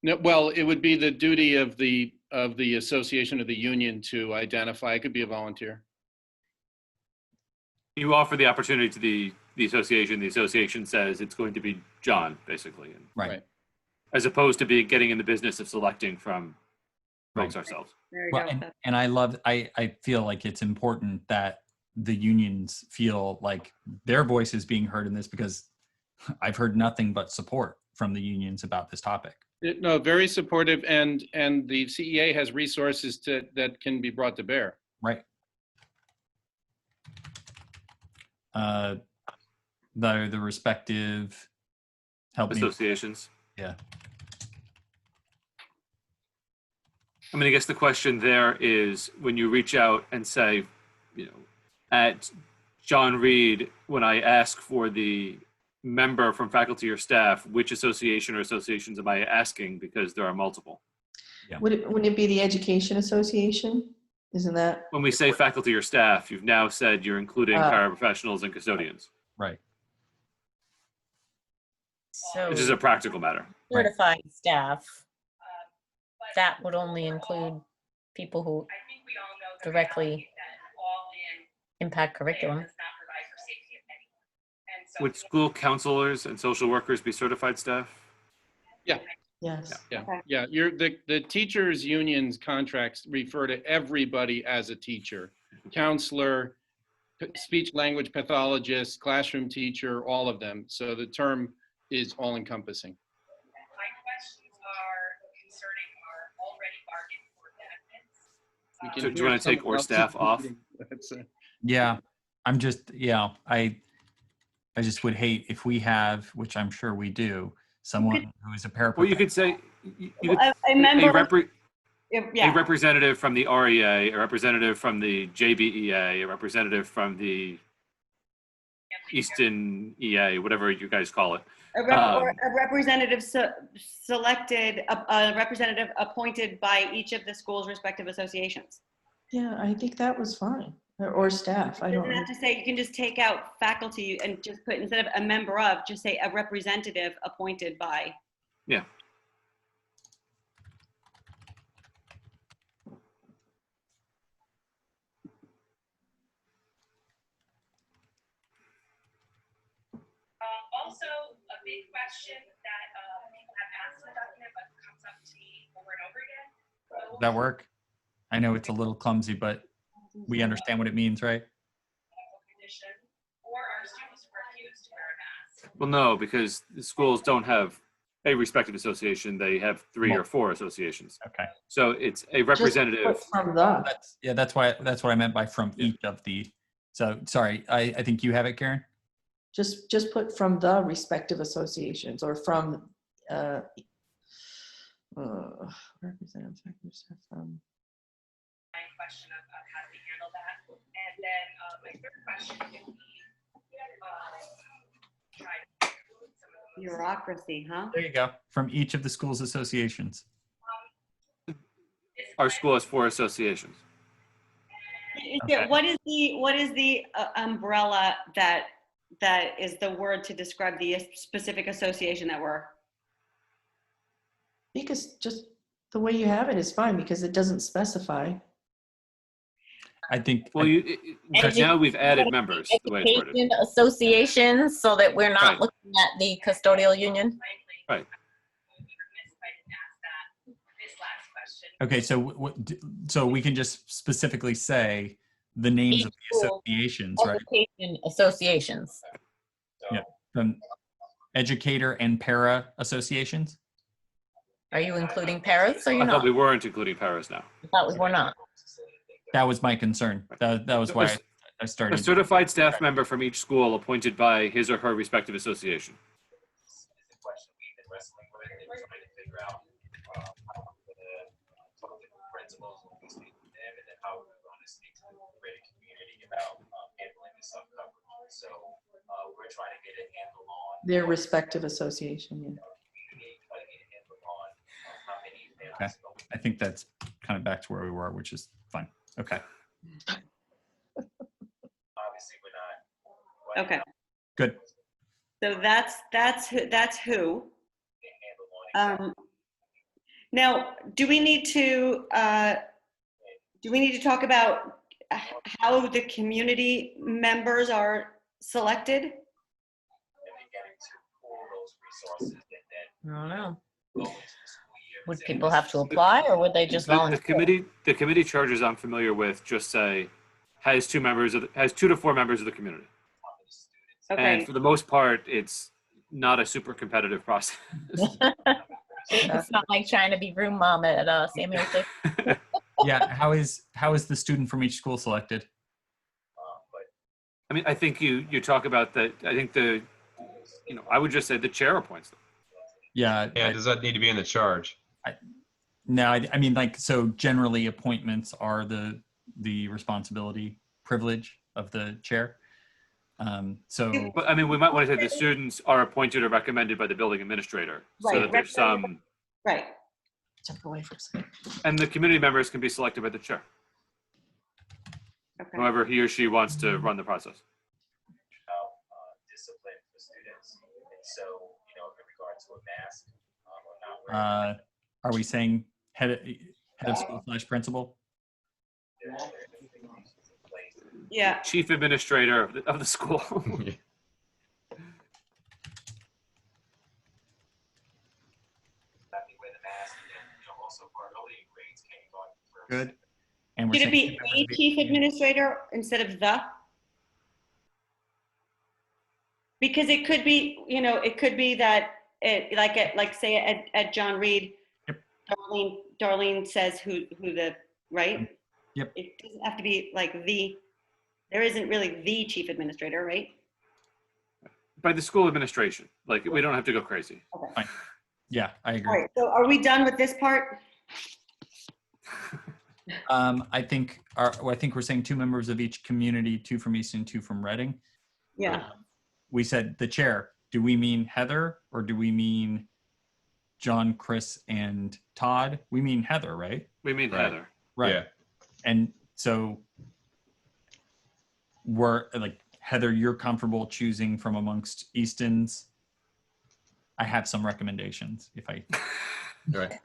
No, well, it would be the duty of the association or the union to identify. It could be a volunteer.
You offer the opportunity to the association. The association says it's going to be John, basically.
Right.
As opposed to getting in the business of selecting from folks ourselves.
Well, and I feel like it's important that the unions feel like their voice is being heard in this, because I've heard nothing but support from the unions about this topic.
No, very supportive, and the CEA has resources that can be brought to bear.
Right. The respective
associations.
Yeah.
I mean, I guess the question there is, when you reach out and say, at John Reed, when I ask for the member from faculty or staff, which association or associations am I asking? Because there are multiple.
Yeah.
Wouldn't it be the Education Association? Isn't that?
When we say faculty or staff, you've now said you're including paraprofessionals and custodians,
Right.
So
which is a practical matter.
certified staff, that would only include people who directly impact curriculum.
Would school counselors and social workers be certified staff?
Yes.
Yeah,
Okay.
yeah. The teachers' unions contracts refer to everybody as a teacher, counselor, speech language pathologist, classroom teacher, all of them. So the term is all encompassing.
My questions are concerning our already bargained for benefits.
We can
So do you
hear
want to take
someone
or
else's
staff off?
meeting. That's,
Yeah, I'm just, I just would hate if we have, which I'm sure we do, someone who is a
Well,
paraprofessional.
you could say you could,
A member,
a
yeah,
representative from the REA, a representative from the JBEA, a representative from the Easton EA, whatever you guys call it.
or a representative selected, a representative appointed by each of the school's respective associations.
Yeah, I think that was fine. Or staff, I
You
don't
don't
know.
have to say, you can just take out faculty and just put, instead of a member of, just say a representative appointed by.
Yeah.
Also, a big question that people have asked in the document, but comes up to me over and over again.
Does that work? I know it's a little clumsy, but we understand what it means, right?
Condition, or our students refuse to wear a mask.
Well, no, because the schools don't have a respective association. They have 3 or 4 associations.
Okay.
So it's a
Just
representative.
put from the.
That's what I meant by from each of the. So sorry, I think you have it, Karen.
Just put from the respective associations or from representative factors from.
My question of how do we handle that? And then my third question would be, try to include some of the most
Bureaucracy, huh?
There you go. From each of the schools' associations.
Our school has 4 associations.
Okay.
What is the umbrella that is the word to describe the specific association that we're?
Because just the way you have it is fine because it doesn't specify.
I think.
Well, but now we've added members. The way it's worded.
Education associations, so that we're not
Right.
looking at the custodial union.
Right.
Okay, so so we can just specifically say the names of the associations, right?
Education associations.
Yeah. From educator and para associations.
Are you including paras or
I
you're
thought
not?
we weren't including paras now.
I thought we were not.
That was my concern. That was why I
A
started.
certified staff member from each school appointed by his or her respective association.
is the question we've been wrestling with and trying to figure out how we're going to talk to the principals when we speak with them, and then how we're going to speak to the greater community about handling this sub coverage. So we're trying to get a handle on
Their respective association. Yeah.
community, trying to get a handle on how many
Okay. I think that's kind of back to where we were, which is fine. Okay.
obviously we're not.
Okay,
Good.
so that's who. Now, do we need to talk about how the community members are selected?
And then getting to pull those resources and then
I don't know.
go into the school year.
Would people have to apply or would they just
The
volunteer?
committee charges I'm familiar with just say has 2 to 4 members of the community.
Okay,
And for the most part, it's not a super competitive process.
It's not like trying to be room mom at Samuel.
Yeah. How is the student from each school selected?
I mean, I think you talk about that. I think I would just say the chair appoints them.
Yeah.
Yeah, does that need to be in the charge?
No, I mean, like, so generally appointments are the responsibility, privilege of the chair. So
But I mean, we might want to say the students are appointed or recommended by the building administrator, so
Right,
that there's some,
Right.
Jump away for a second.
and the community members can be selected by the chair,
Okay.
whoever he or she wants to run the process.
About discipline for students. And so, you know, in regard to a mask or not wearing it,
are we saying head of school / principal?
there are expectations in place.
Yeah.
Chief administrator of the school.
That we wear the mask, and you know, also for our early grades, kindergarten, first.
Good. And we're
Should it
saying
be a chief administrator instead of the? Because it could be, you know, it could be that it, like say at John Reed,
Yep.
Darlene says who the, right?
Yep.
It doesn't have to be like there isn't really the chief administrator, right?
By the school administration. Like, we don't have to go crazy.
Okay.
Yeah, I
All
agree.
right, so are we done with this part?
I think we're saying 2 members of each community, 2 from Easton, 2 from Reading.
Yeah.
We said the chair. Do we mean Heather or do we mean John, Chris, and Todd? We mean Heather, right?
We mean
Right.
Heather.
Right.
Yeah.
And so we're like, Heather, you're comfortable choosing from amongst Easton's. I have some recommendations if I,
Right.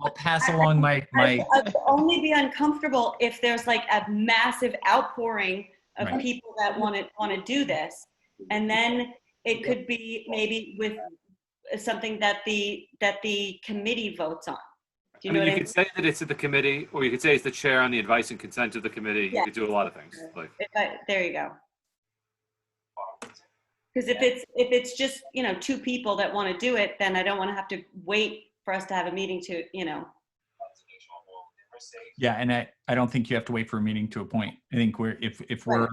I'll pass along my
I'd only be uncomfortable if there's like a massive outpouring of
Right.
people that want to do this. And then it could be maybe with something that the committee votes on. Do
I
you know
mean, you
what I
could say that it's at the committee, or you could say it's the chair on the advice and consent of the committee.
Yeah.
You could do a lot of things. Like,
There you go. Because if it's just, you know, 2 people that want to do it, then I don't want to have to wait for us to have a meeting to, you know.
Yeah, and I don't think you have to wait for a meeting to appoint. I think if we're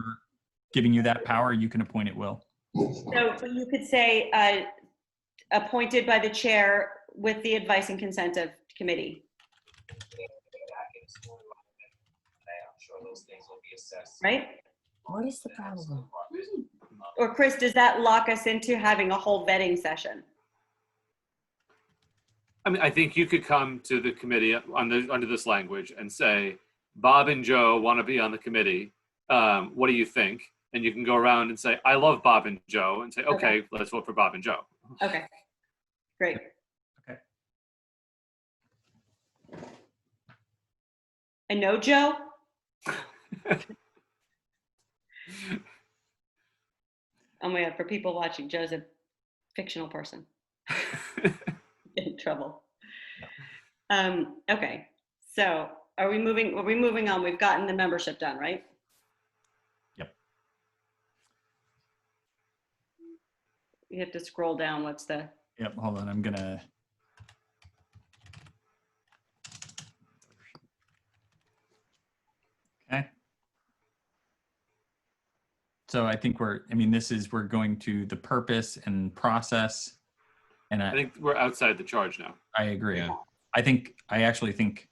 giving you that power, you can appoint at will.
So you could say appointed by the chair with the advice and consent of committee,
Back in school, I'm sure those things will be assessed.
right?
What is the problem?
Or Chris, does that lock us into having a whole vetting session?
I mean, I think you could come to the committee under this language and say, Bob and Joe want to be on the committee. What do you think? And you can go around and say, I love Bob and Joe, and say, okay, let's vote for Bob and Joe.
Okay, great.
Okay.
And no Joe? Oh my God, for people watching, Joe's a fictional person. Get in trouble. Okay, so are we moving on? We've gotten the membership done, right?
Yep.
You have to scroll down. What's the?
Yep, hold on. I'm gonna. Okay. So I think we're going to the purpose and process. And
I think we're outside the charge now.
I agree.
Yeah.
I actually think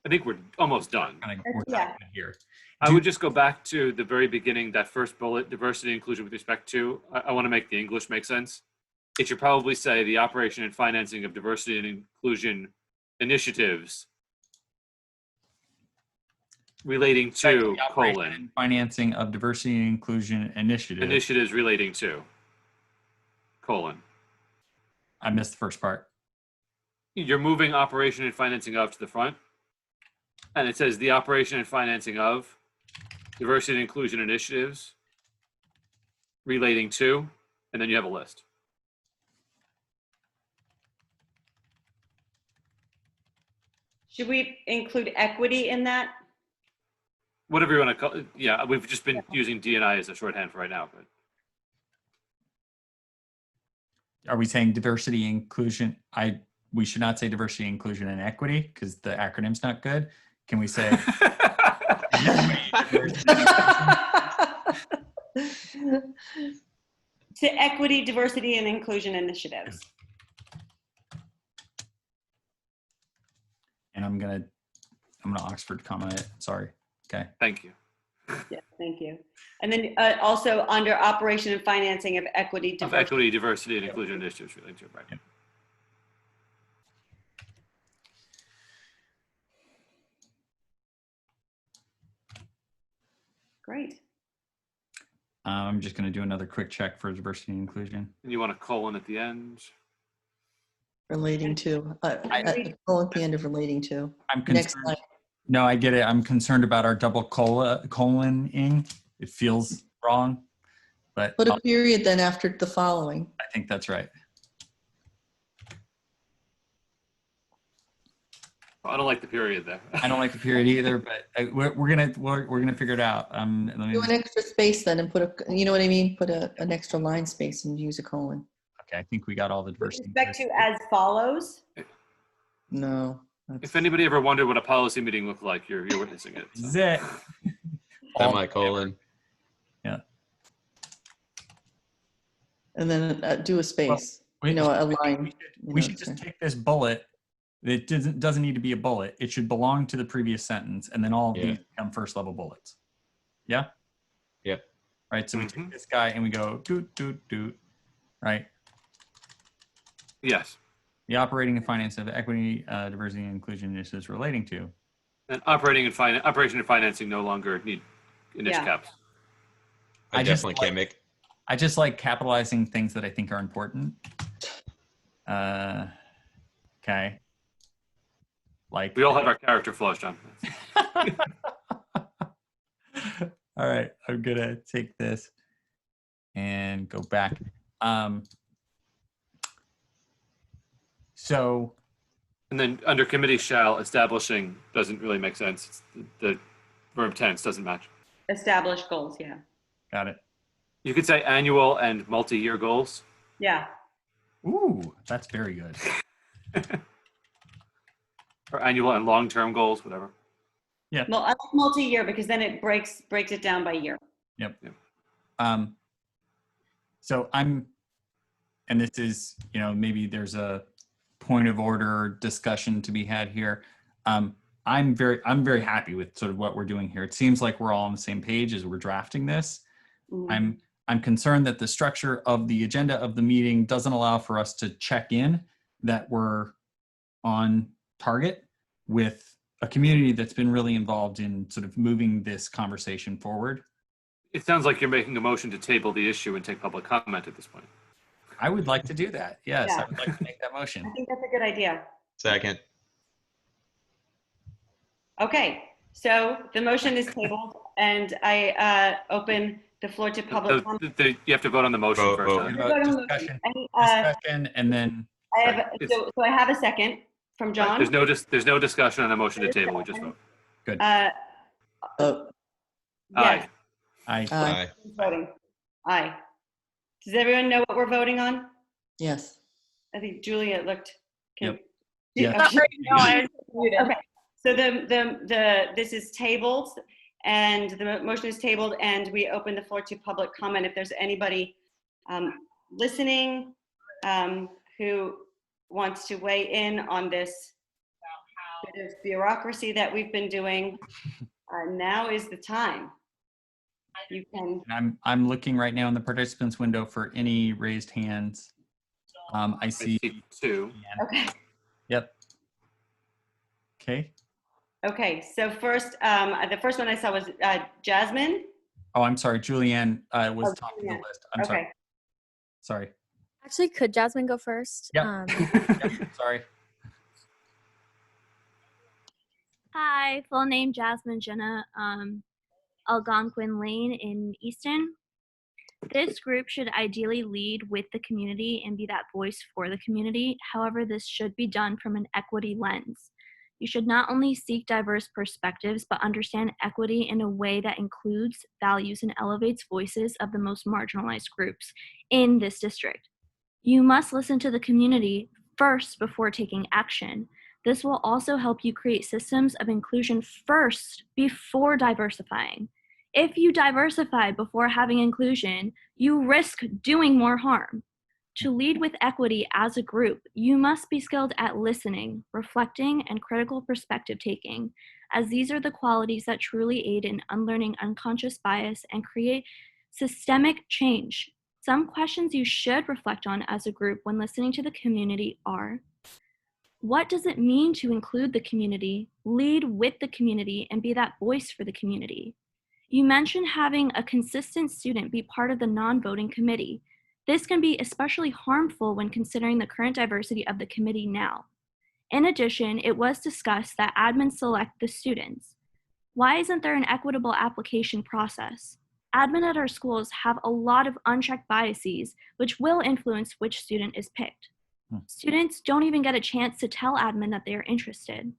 I think we're almost done.
we're
Yeah.
done here.
I would just go back to the very beginning, that first bullet, diversity and inclusion with respect to, I want to make the English make sense. It should probably say the operation and financing of diversity and inclusion initiatives relating to,
The operation
colon,
and financing of diversity and inclusion
initiatives relating to, colon.
I missed the first part.
You're moving operation and financing of to the front. And it says the operation and financing of diversity and inclusion initiatives relating to, and then you have a list.
Should we include equity in that?
Whatever you want to call it. Yeah, we've just been using D&I as a shorthand for right now. But
Are we saying diversity, inclusion? We should not say diversity, inclusion, and equity because the acronym's not good. Can we say
To equity, diversity, and inclusion initiatives.
And I'm gonna Oxford comma it. Sorry. Okay.
Thank you.
Yeah, thank you. And then also under operation and financing of equity,
Of
diversity.
equity, diversity, and inclusion initiatives relating to it, right?
Great.
I'm just going to do another quick check for diversity and inclusion.
And you want a colon at the end?
Relating to, at the end of relating to.
I'm
Next
concerned.
line.
No, I get it. I'm concerned about our double coloning. It feels wrong, but
Put a period then after the following.
I think that's right.
I don't like the period there.
I don't like the period either, but we're gonna figure it out. Let me
Do an extra space then and put a, you know what I mean? Put an extra line space and use a colon.
okay, I think we got all the
With
diversity.
respect to as follows.
No.
If anybody ever wondered what a policy meeting looked like, you're witnessing it. So.
Zit.
Semicolon.
Yeah.
And then do a space.
Well,
a line.
We should just take this bullet. It doesn't need to be a bullet. It should belong to the previous sentence, and then all of these become first level bullets. Yeah.
Yep.
Right. So we take this guy and we go doot doot doot. Right.
Yes.
The operating and finance of equity, diversity, and inclusion initiatives relating to.
And operation and financing no longer need initial caps.
I definitely can't make.
I just like capitalizing things that I think are important. Okay. Like
we all have our character flaws, John.
All right, I'm gonna take this and go back. So,
and then under committee shall, establishing doesn't really make sense. It's the verb tense doesn't match.
Establish goals, yeah.
Got it.
You could say annual and multi-year goals.
Yeah.
Ooh, that's very good.
Or annual and long-term goals, whatever.
Yeah.
Well, I like multi-year because then it breaks it down by year.
Yep. So and this is, maybe there's a point of order discussion to be had here. I'm very happy with sort of what we're doing here. It seems like we're all on the same page as we're drafting this.
Mm-hmm.
I'm concerned that the structure of the agenda of the meeting doesn't allow for us to check in that we're on target with a community that's been really involved in sort of moving this conversation forward.
It sounds like you're making a motion to table the issue and take public comment at this point.
I would like to do that. Yes,
Yeah.
I would like to make that motion.
I think that's a good idea.
Second.
Okay, so the motion is tabled and I open the floor to public comment.
You have to vote on the motion
Vote,
first.
vote.
Huh?
Discussion, and then
so I have a second from John.
There's no discussion on a motion to table. We just vote.
Good.
Yes.
Aye.
Aye.
Who's voting? Aye. Does everyone know what we're voting on?
Yes.
I think Julia looked.
Yep.
Yeah.
Yeah.
Okay. So this is tabled, and the motion is tabled, and we open the floor to public comment. If there's anybody listening who wants to weigh in on this bit of bureaucracy that we've been doing, now is the time. You can.
I'm looking right now in the participants window for any raised hands. I see
2.
Okay.
Yep. Okay.
Okay. So first, the first one I saw was Jasmine.
Oh, I'm sorry. Julianne was top of the
Julianne.
list. I'm sorry. Sorry.
Actually, could Jasmine go first?
Yep. Yep. Sorry.
Hi, full name Jasmine Jenna, Algonquin Lane in Easton. This group should ideally lead with the community and be that voice for the community. However, this should be done from an equity lens. You should not only seek diverse perspectives, but understand equity in a way that includes, values, and elevates voices of the most marginalized groups in this district. You must listen to the community first before taking action. This will also help you create systems of inclusion first before diversifying. If you diversify before having inclusion, you risk doing more harm. To lead with equity as a group, you must be skilled at listening, reflecting, and critical perspective taking. as these are the qualities that truly aid in unlearning unconscious bias and create systemic change. Some questions you should reflect on as a group when listening to the community are: what does it mean to include the community, lead with the community, and be that voice for the community? You mentioned having a consistent student be part of the non-voting committee. This can be especially harmful when considering the current diversity of the committee now. In addition, it was discussed that admins select the students. Why isn't there an equitable application process? Admin at our schools have a lot of unchecked biases, which will influence which student is picked. Students don't even get a chance to tell admin that they are interested.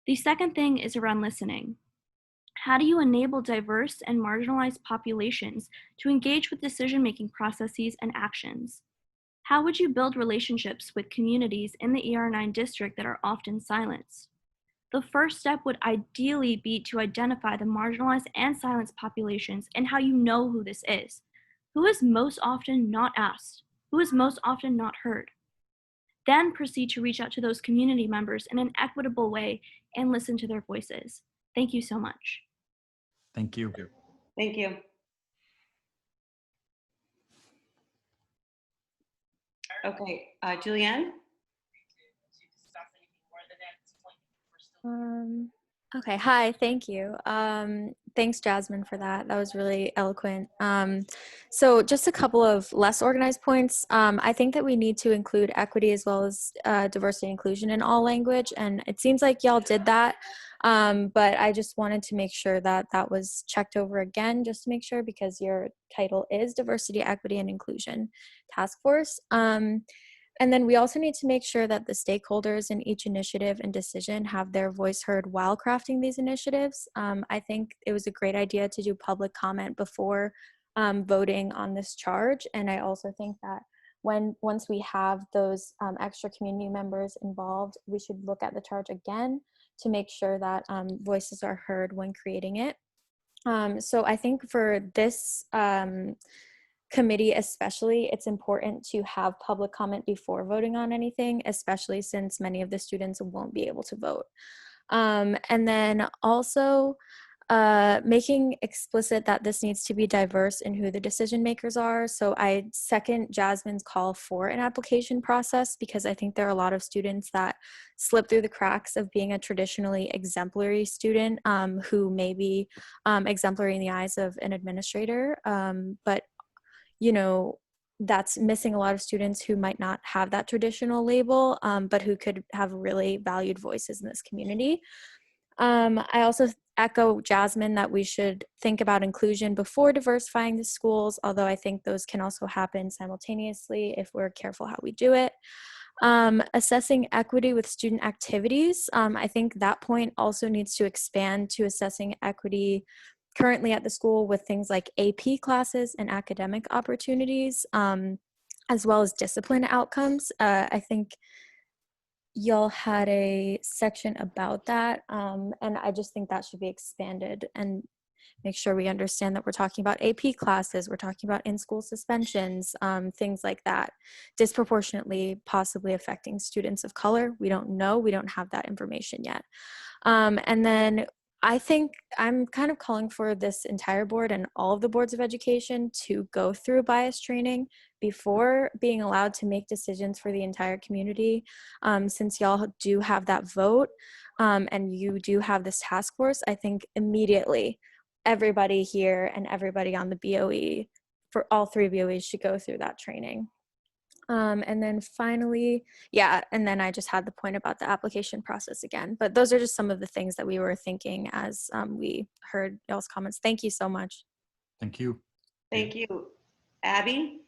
The second thing is around listening. How do you enable diverse and marginalized populations to engage with decision-making processes and actions? How would you build relationships with communities in the ER9 district that are often silenced? The first step would ideally be to identify the marginalized and silenced populations and how you know who this is. Who is most often not asked? Who is most often not heard? Then proceed to reach out to those community members in an equitable way and listen to their voices. Thank you so much.
Thank you.
Thank you. Okay, Julianne?
Okay, hi, thank you. Thanks, Jasmine, for that. That was really eloquent. So just a couple of less organized points. I think that we need to include equity as well as diversity and inclusion in all language, and it seems like y'all did that. But I just wanted to make sure that that was checked over again, just to make sure, because your title is Diversity, Equity, and Inclusion Task Force. And then we also need to make sure that the stakeholders in each initiative and decision have their voice heard while crafting these initiatives. I think it was a great idea to do public comment before voting on this charge. And I also think that once we have those extra community members involved, we should look at the charge again to make sure that voices are heard when creating it. So I think for this committee especially, it's important to have public comment before voting on anything, especially since many of the students won't be able to vote. And then also making explicit that this needs to be diverse in who the decision makers are. So I second Jasmine's call for an application process, because I think there are a lot of students that slip through the cracks of being a traditionally exemplary student who may be exemplary in the eyes of an administrator, but you know, that's missing a lot of students who might not have that traditional label, but who could have really valued voices in this community. I also echo Jasmine that we should think about inclusion before diversifying the schools, although I think those can also happen simultaneously if we're careful how we do it. Assessing equity with student activities, I think that point also needs to expand to assessing equity currently at the school with things like AP classes and academic opportunities, as well as discipline outcomes. I think y'all had a section about that, and I just think that should be expanded and make sure we understand that we're talking about AP classes, we're talking about in-school suspensions, things like that, disproportionately possibly affecting students of color. We don't know, we don't have that information yet. And then I think I'm kind of calling for this entire board and all of the boards of education to go through bias training before being allowed to make decisions for the entire community. Since y'all do have that vote and you do have this task force, I think immediately everybody here and everybody on the BOE, for all 3 BOEs, should go through that training. And then finally, yeah, and then I just had the point about the application process again, but those are just some of the things that we were thinking as we heard y'all's comments. Thank you so much.
Thank you.
Thank you. Abby?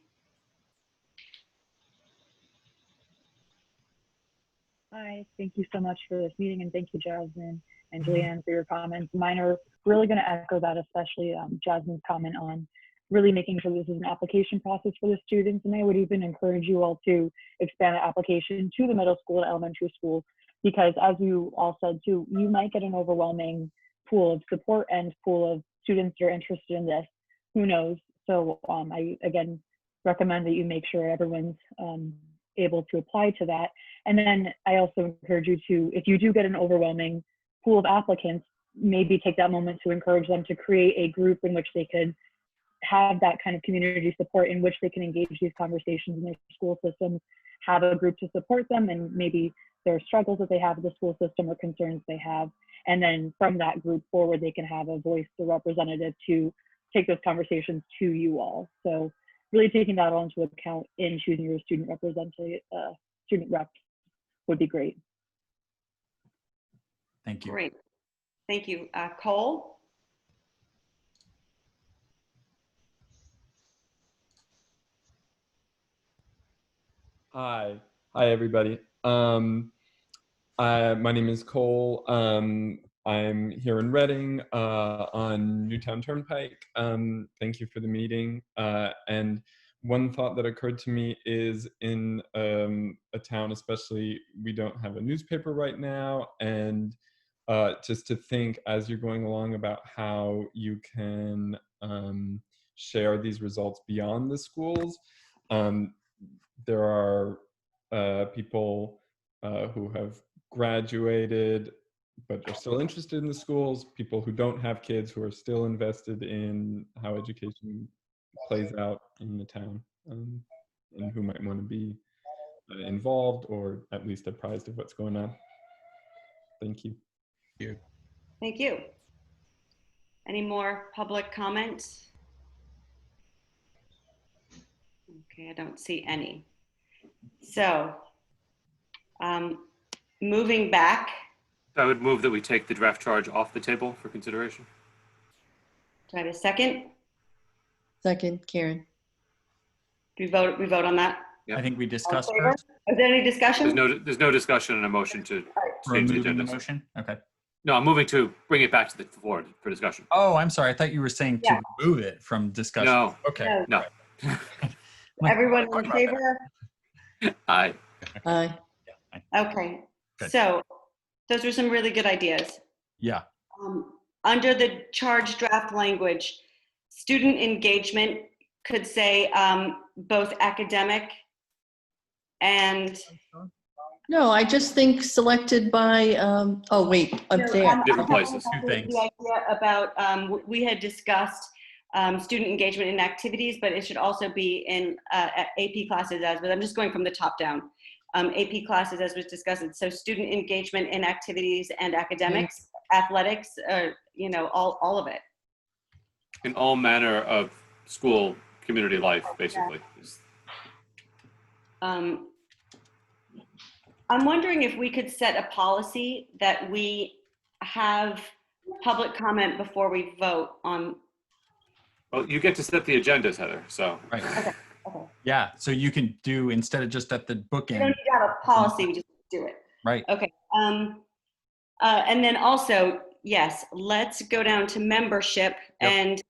Hi, thank you so much for this meeting, and thank you, Jasmine and Julianne, for your comments. Mine are really going to echo that, especially Jasmine's comment on really making sure this is an application process for the students. And I would even encourage you all to expand the application to the middle school and elementary school, because as you all said too, you might get an overwhelming pool of support and pool of students that are interested in this. Who knows? So I, again, recommend that you make sure everyone's able to apply to that. And then I also encourage you to, if you do get an overwhelming pool of applicants, maybe take that moment to encourage them to create a group in which they could have that kind of community support, in which they can engage these conversations in their school systems, have a group to support them, and maybe there are struggles that they have with the school system or concerns they have. And then from that group forward, they can have a voice or representative to take those conversations to you all. So really taking that all into account in choosing your student rep would be great.
Thank you.
Great. Thank you. Cole?
Hi everybody. My name is Cole. I'm here in Reading on Newtown Turnpike. Thank you for the meeting. And one thought that occurred to me is in a town, especially, we don't have a newspaper right now, and just to think as you're going along about how you can share these results beyond the schools. There are people who have graduated but are still interested in the schools, people who don't have kids who are still invested in how education plays out in the town, and who might want to be involved or at least apprised of what's going on. Thank you.
Thank you. Any more public comments? Okay, I don't see any. So, moving back.
I would move that we take the draft charge off the table for consideration.
Do I have a second?
Second, Karen.
Do we vote on that?
Yep.
I think we discussed
All in favor?
first.
Is there any discussion?
There's no discussion and a motion to change the
Removing
agenda.
the motion? Okay.
No, I'm moving to bring it back to the floor for discussion.
Oh, I'm sorry. I thought you were saying to remove it from discussion.
No.
Okay.
No.
Everyone in favor?
Aye.
Aye.
Okay.
Good.
So those were some really good ideas.
Yeah.
Under the charge draft language, student engagement could say both academic and.
No, I just think selected by, oh wait, up there.
Different places.
Two things.
The idea about, we had discussed student engagement in activities, but it should also be in AP classes but I'm just going from the top down. AP classes as was discussed. So student engagement in activities and academics, athletics, all of it.
In all manner of school community life, basically.
I'm wondering if we could set a policy that we have public comment before we vote on.
Well, you get to set the agendas, Heather, so.
Right.
Okay.
Yeah. So you can do, instead of just at the
We don't
bookend.
need to have a policy, we just do it.
Right.
Okay. And then also, yes, let's go down to membership and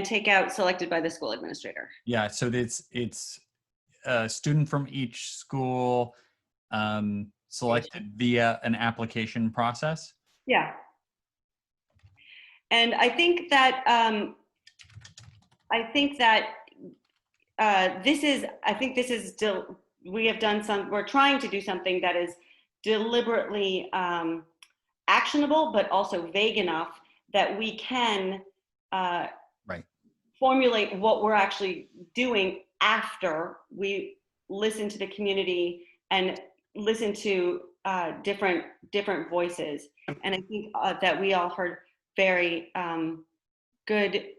take out selected by the school administrator.
Yeah. So it's a student from each school selected via an application process.
Yeah. And I think that we're trying to do something that is deliberately actionable, but also vague enough that we can formulate what we're actually doing after we listen to the community and listen to different voices. And I think that we all heard very good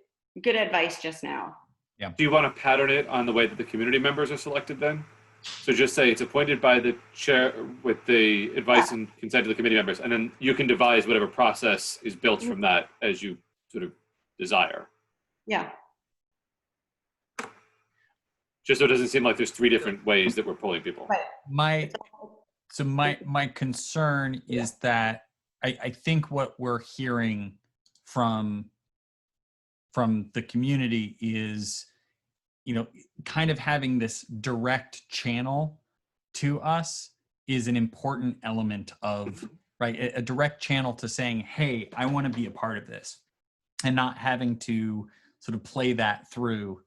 advice just now.
Yeah.
Do you want to pattern it on the way that the community members are selected then? So just say it's appointed by the chair with the advice and consent of the committee members, and then you can devise whatever process is built from that as you sort of desire.
Yeah.
Just so it doesn't seem like there's three different ways that we're pulling people.
Right.
My concern is that I think what we're hearing from the community is, kind of having this direct channel to us is an important element of, a direct channel to saying, hey, I want to be a part of this, and not having to sort of play that through.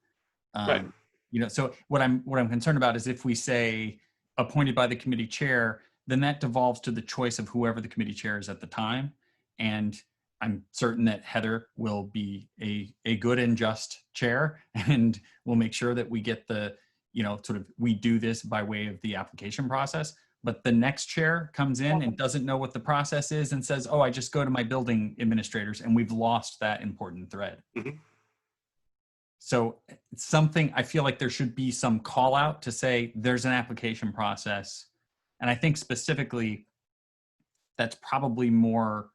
So what I'm concerned about is if we say appointed by the committee chair, then that devolves to the choice of whoever the committee chair is at the time. And I'm certain that Heather will be a good and just chair, and we'll make sure that we get the, we do this by way of the application process. But the next chair comes in and doesn't know what the process is and says, oh, I just go to my building administrators, and we've lost that important thread.
Mm-hmm.
So something, I feel like there should be some call out to say there's an application process. And I think specifically that's probably more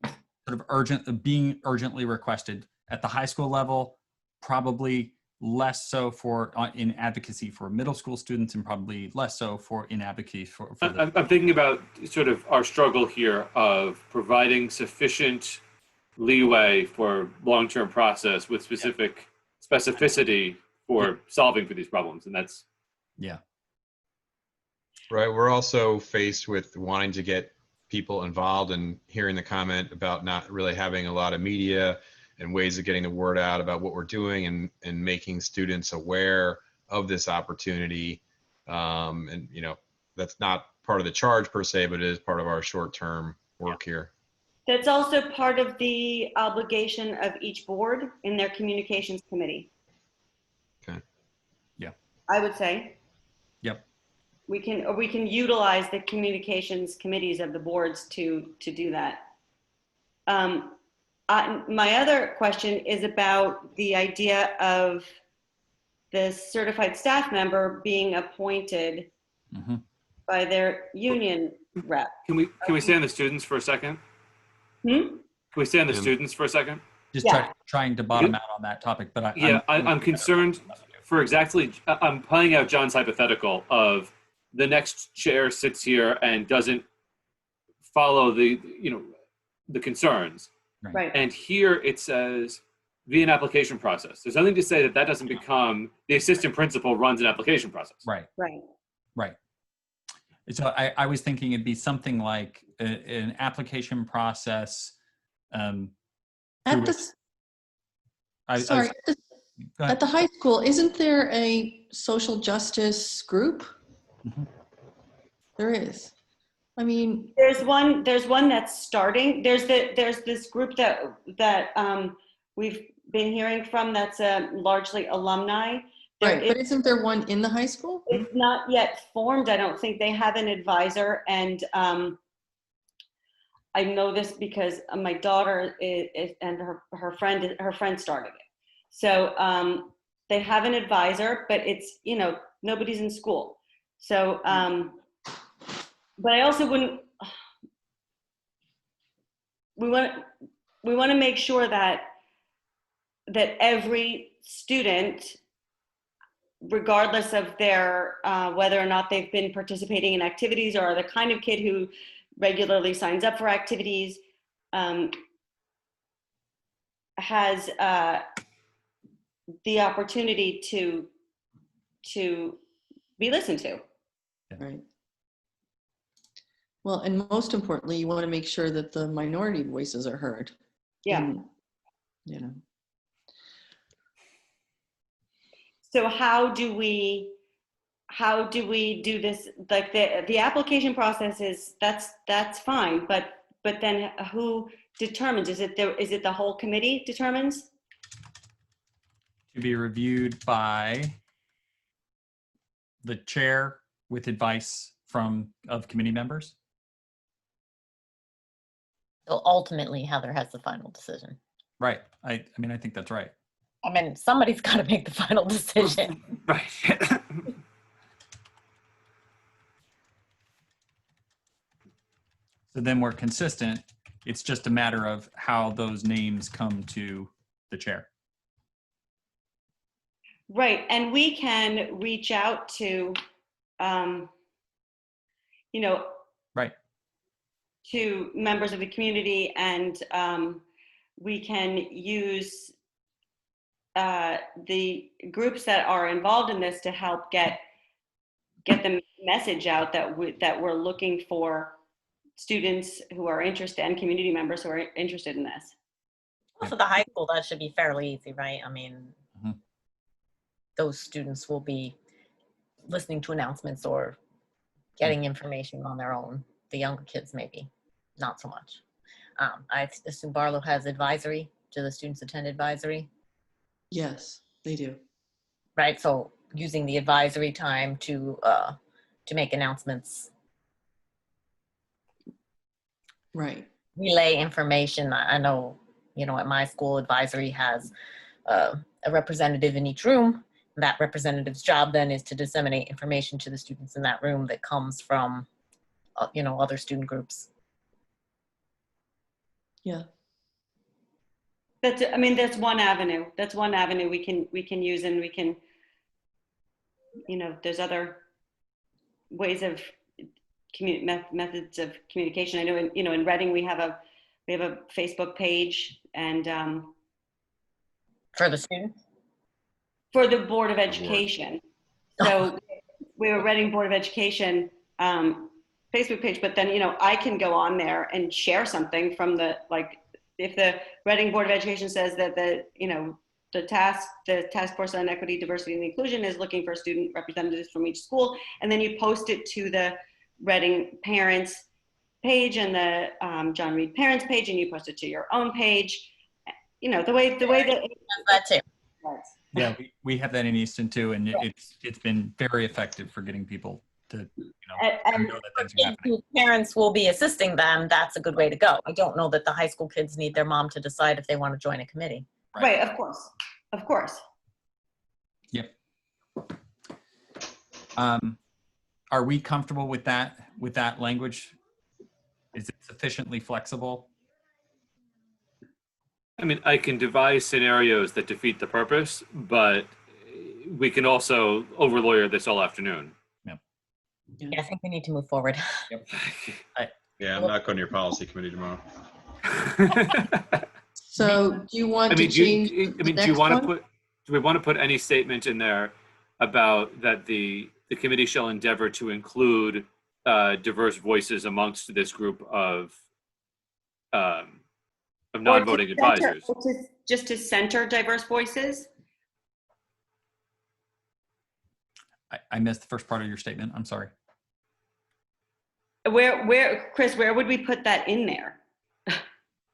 sort of urgent, being urgently requested at the high school level, probably less so for in advocacy for middle school students, and probably less so for in advocacy for the
I'm thinking about sort of our struggle here of providing sufficient leeway for long-term process with specific specificity for solving for these problems. And that's,
right. We're also faced with wanting to get people involved, and hearing the comment about not really having a lot of media and ways of getting the word out about what we're doing, and making students aware of this opportunity. And, that's not part of the charge per se, but it is part of our short-term work here.
That's also part of the obligation of each board in their communications committee.
Okay.
Yeah.
I would say.
Yep.
We can utilize the communications committees of the boards to do that. My other question is about the idea of the certified staff member being appointed by their union rep.
Can we stay on the students for a second? Can we stay on the students for a second?
Just trying to bottom out on that topic, but
I'm concerned for exactly, I'm playing out John's hypothetical of the next chair sits here and doesn't follow the concerns.
Right.
And here it says via an application process. There's nothing to say that doesn't become the assistant principal runs an application process.
Right.
Right.
Right. So I was thinking it'd be something like an application process.
At the high school, isn't there a social justice group? There is. I mean,
there's one that's starting. There's this group that we've been hearing from that's largely alumni.
Right, but isn't there one in the high school?
It's not yet formed. I don't think they have an advisor, and I know this because my daughter and her friend started it. So they have an advisor, but it's nobody's in school. So, but I also wouldn't. We want to make sure that every student, regardless of their whether or not they've been participating in activities or are the kind of kid who regularly signs up for activities, has the opportunity to be listened to.
Right. Well, and most importantly, you want to make sure that the minority voices are heard.
Yeah.
And,
So how do we do this? Like the application process is that's fine, but then who determines? Is it the whole committee determines?
To be reviewed by the chair with advice of committee members.
So ultimately, Heather has the final decision.
Right. I mean, I think that's right.
I mean, somebody's got to make the final decision.
Right.
So then we're consistent. It's just a matter of how those names come to the chair.
Right, and we can reach out to,
right,
to members of the community, and we can use the groups that are involved in this to help get the message out that we're looking for students who are interested and community members who are interested in this.
Well, for the high school, that should be fairly easy, right? I mean, those students will be listening to announcements or getting information on their own. The younger kids, maybe not so much. I assume Barlow has advisory. Do the students attend advisory?
Yes, they do.
Right, so using the advisory time to make announcements,
Right.
relay information. I know, at my school, advisory has a representative in each room. That representative's job then is to disseminate information to the students in that room that comes from, other student groups.
Yeah.
That's one avenue. That's one avenue we can use, and we can, there's other ways of methods of communication. I know in Reading we have a Facebook page, and
for the students,
for the Board of Education. So we have a Reading Board of Education Facebook page, but then I can go on there and share something from if the Reading Board of Education says that the task force on equity, diversity, and inclusion is looking for student representatives from each school, and then you post it to the Reading parents page and the John Reed parents page, and you post it to your own page. The way
that too.
Yeah, we have that in Easton too, and it's been very effective for getting people to
and
know that things are happening.
Parents will be assisting them. That's a good way to go. I don't know that the high school kids need their mom to decide if they want to join a committee.
Right, of course.
Yep. Are we comfortable with that language? Is it sufficiently flexible?
I can devise scenarios that defeat the purpose, but we can also over-lawyer this all afternoon.
Yeah, I think we need to move forward.
Yep.
Yeah, I'm not going to your policy committee tomorrow.
So do you want to change
do we want to put any statement in there about that the committee shall endeavor to include diverse voices amongst this group of non-voting advisors?
Just to center diverse voices?
I missed the first part of your statement. I'm sorry.
Chris, where would we put that in there?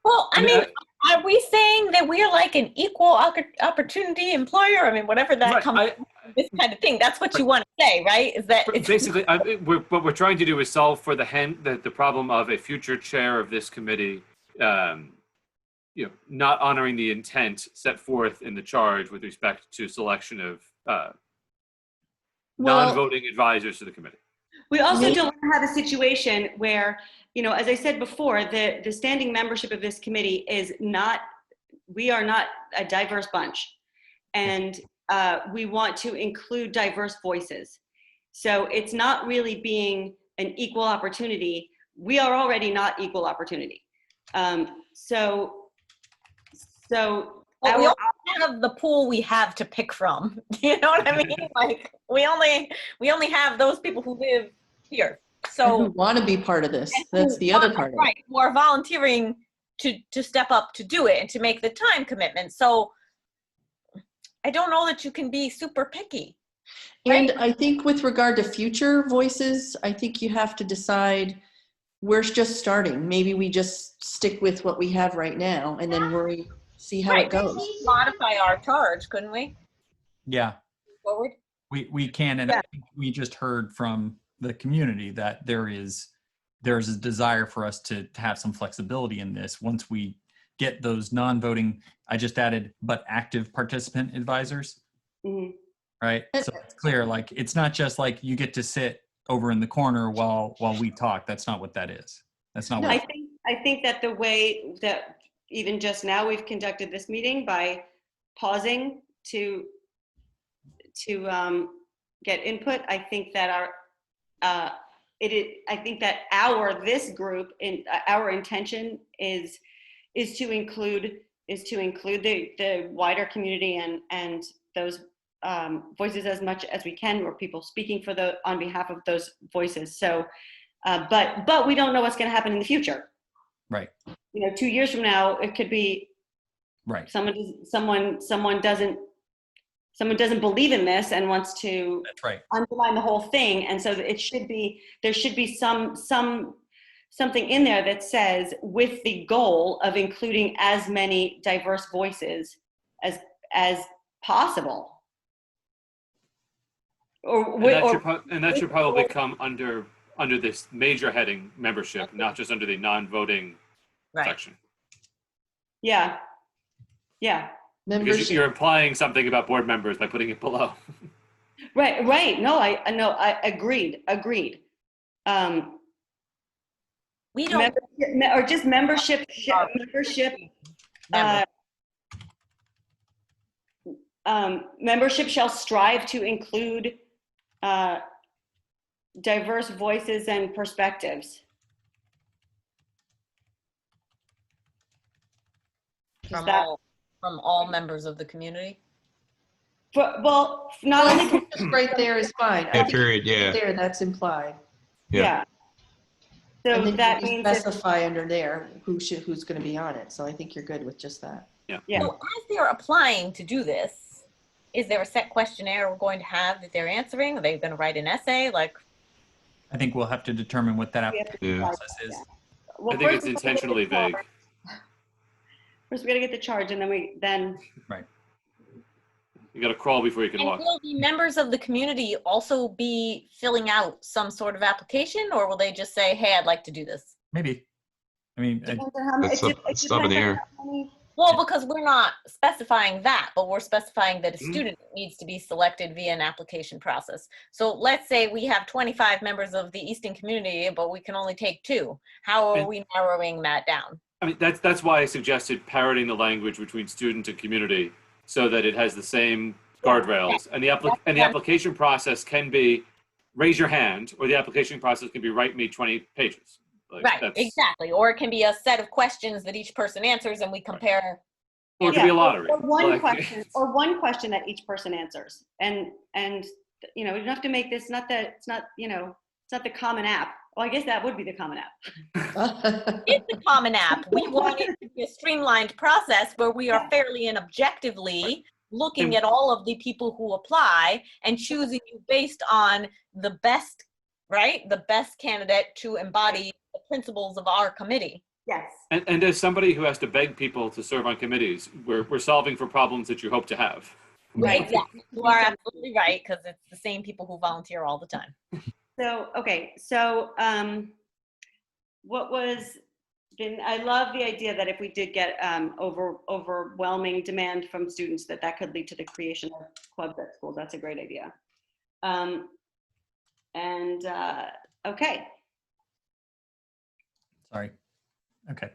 Well, are we saying that we're like an equal opportunity employer? Whatever that comes from, this kind of thing. That's what you want to say, right? Is that
basically what we're trying to do is solve for the problem of a future chair of this committee, not honoring the intent set forth in the charge with respect to selection of non-voting advisors to the committee.
We also don't have a situation where, as I said before, the standing membership of this committee we are not a diverse bunch, and we want to include diverse voices. So it's not really being an equal opportunity. We are already not equal opportunity.
Well, we only have the pool we have to pick from. You know what I mean? Like we only have those people who live here. So
who want to be part of this. That's the other part of it.
Right. Who are volunteering to step up to do it and to make the time commitment. So I don't know that you can be super picky.
And I think with regard to future voices, I think you have to decide we're just starting. Maybe we just stick with what we have right now and then see how it goes.
Modify our charge, couldn't we?
Yeah.
Forward.
We can, and I think we just heard from the community that there's a desire for us to have some flexibility in this once we get those non-voting. I just added, but active participant advisors.
Mm-hmm.
Right. So it's clear, like it's not just like you get to sit over in the corner while we talk. That's not what that is. That's not what
I think that the way that even just now we've conducted this meeting by pausing to get input. I think that this group in our intention is to include the wider community and those voices as much as we can, or people speaking on behalf of those voices. So, but we don't know what's going to happen in the future.
Right.
2 years from now, it could be
right.
Someone doesn't someone doesn't believe in this and wants to
That's right.
undermine the whole thing. And so there should be something in there that says, with the goal of including as many diverse voices as possible.
And that should probably come under this major heading, membership, not just under the non-voting section.
Yeah. Yeah.
Because you're implying something about board members by putting it below.
Right. No, I agreed.
We don't,
or just membership. Membership shall strive to include diverse voices and perspectives.
From all members of the community.
Not only
just right there is fine.
Yeah, period. Yeah.
There, that's implied.
Yeah. So
and then
that
you
means
specify under there who's going to be on it. So I think you're good with just that.
Yeah.
So as they're applying to do this, is there a set questionnaire we're going to have that they're answering? Are they going to write an essay? Like,
I think we'll have to determine what that application process is.
Well,
I think it's intentionally vague.
First, we got to get the charge, and then.
Right.
You got to crawl before you can walk.
Will the members of the community also be filling out some sort of application, or will they just say, "Hey, I'd like to do this"?
Maybe. I mean,
it's up in the air.
Well, because we're not specifying that, but we're specifying that a student needs to be selected via an application process. So let's say we have 25 members of the Easton community, but we can only take 2. How are we narrowing that down?
I mean, that's why I suggested parroting the language between student and community so that it has the same guardrails. And the application process can be raise your hand, or the application process can be write me 20 pages.
Right, exactly. Or it can be a set of questions that each person answers and we compare.
Or it could be a lottery.
Or one question that each person answers. And you know, we don't have to make this, it's not the common app. Well, I guess that would be the common app.
It's the common app. We want it to be a streamlined process where we are fairly and objectively looking at all of the people who apply and choosing you based on the best, the best candidate to embody the principles of our committee.
Yes.
And as somebody who has to beg people to serve on committees, we're solving for problems that you hope to have.
Right. Exactly. You are absolutely right, because it's the same people who volunteer all the time.
So, I love the idea that if we did get overwhelming demand from students, that could lead to the creation of clubs at schools. That's a great idea. Okay.
Sorry. Okay.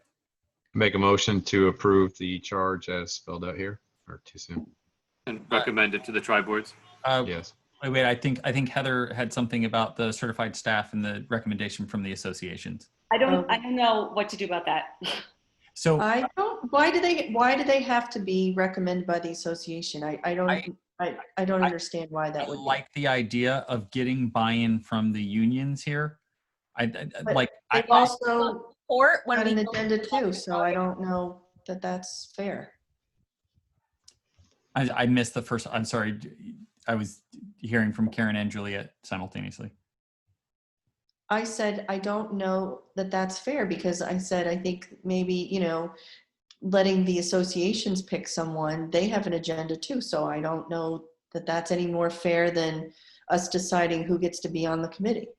Make a motion to approve the charge as spelled out here, or too soon?
And recommend it to the tri-boards?
Yes.
Wait, I think Heather had something about the certified staff and the recommendation from the associations.
I don't know what to do about that.
So
why do they have to be recommended by the association? I don't understand why that would be.
Like the idea of getting buy-in from the unions here. I
also
support
had an agenda too, so I don't know that that's fair.
I missed the first. I'm sorry. I was hearing from Karen and Juliet simultaneously.
I said, I don't know that that's fair, because I said, I think maybe, letting the associations pick someone, they have an agenda too. So I don't know that that's any more fair than us deciding who gets to be on the committee.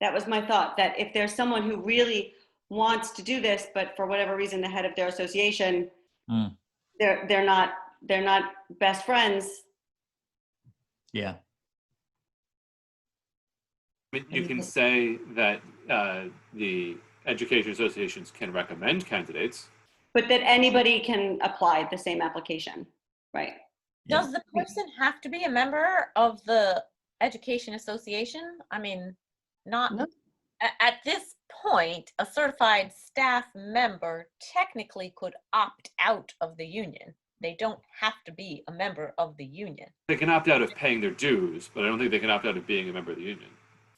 That was my thought, that if there's someone who really wants to do this, but for whatever reason, the head of their association, they're not best friends.
Yeah.
You can say that the education associations can recommend candidates.
But that anybody can apply the same application, right?
Does the person have to be a member of the education association? I mean, not at this point, a certified staff member technically could opt out of the union. They don't have to be a member of the union.
They can opt out of paying their dues, but I don't think they can opt out of being a member of the union.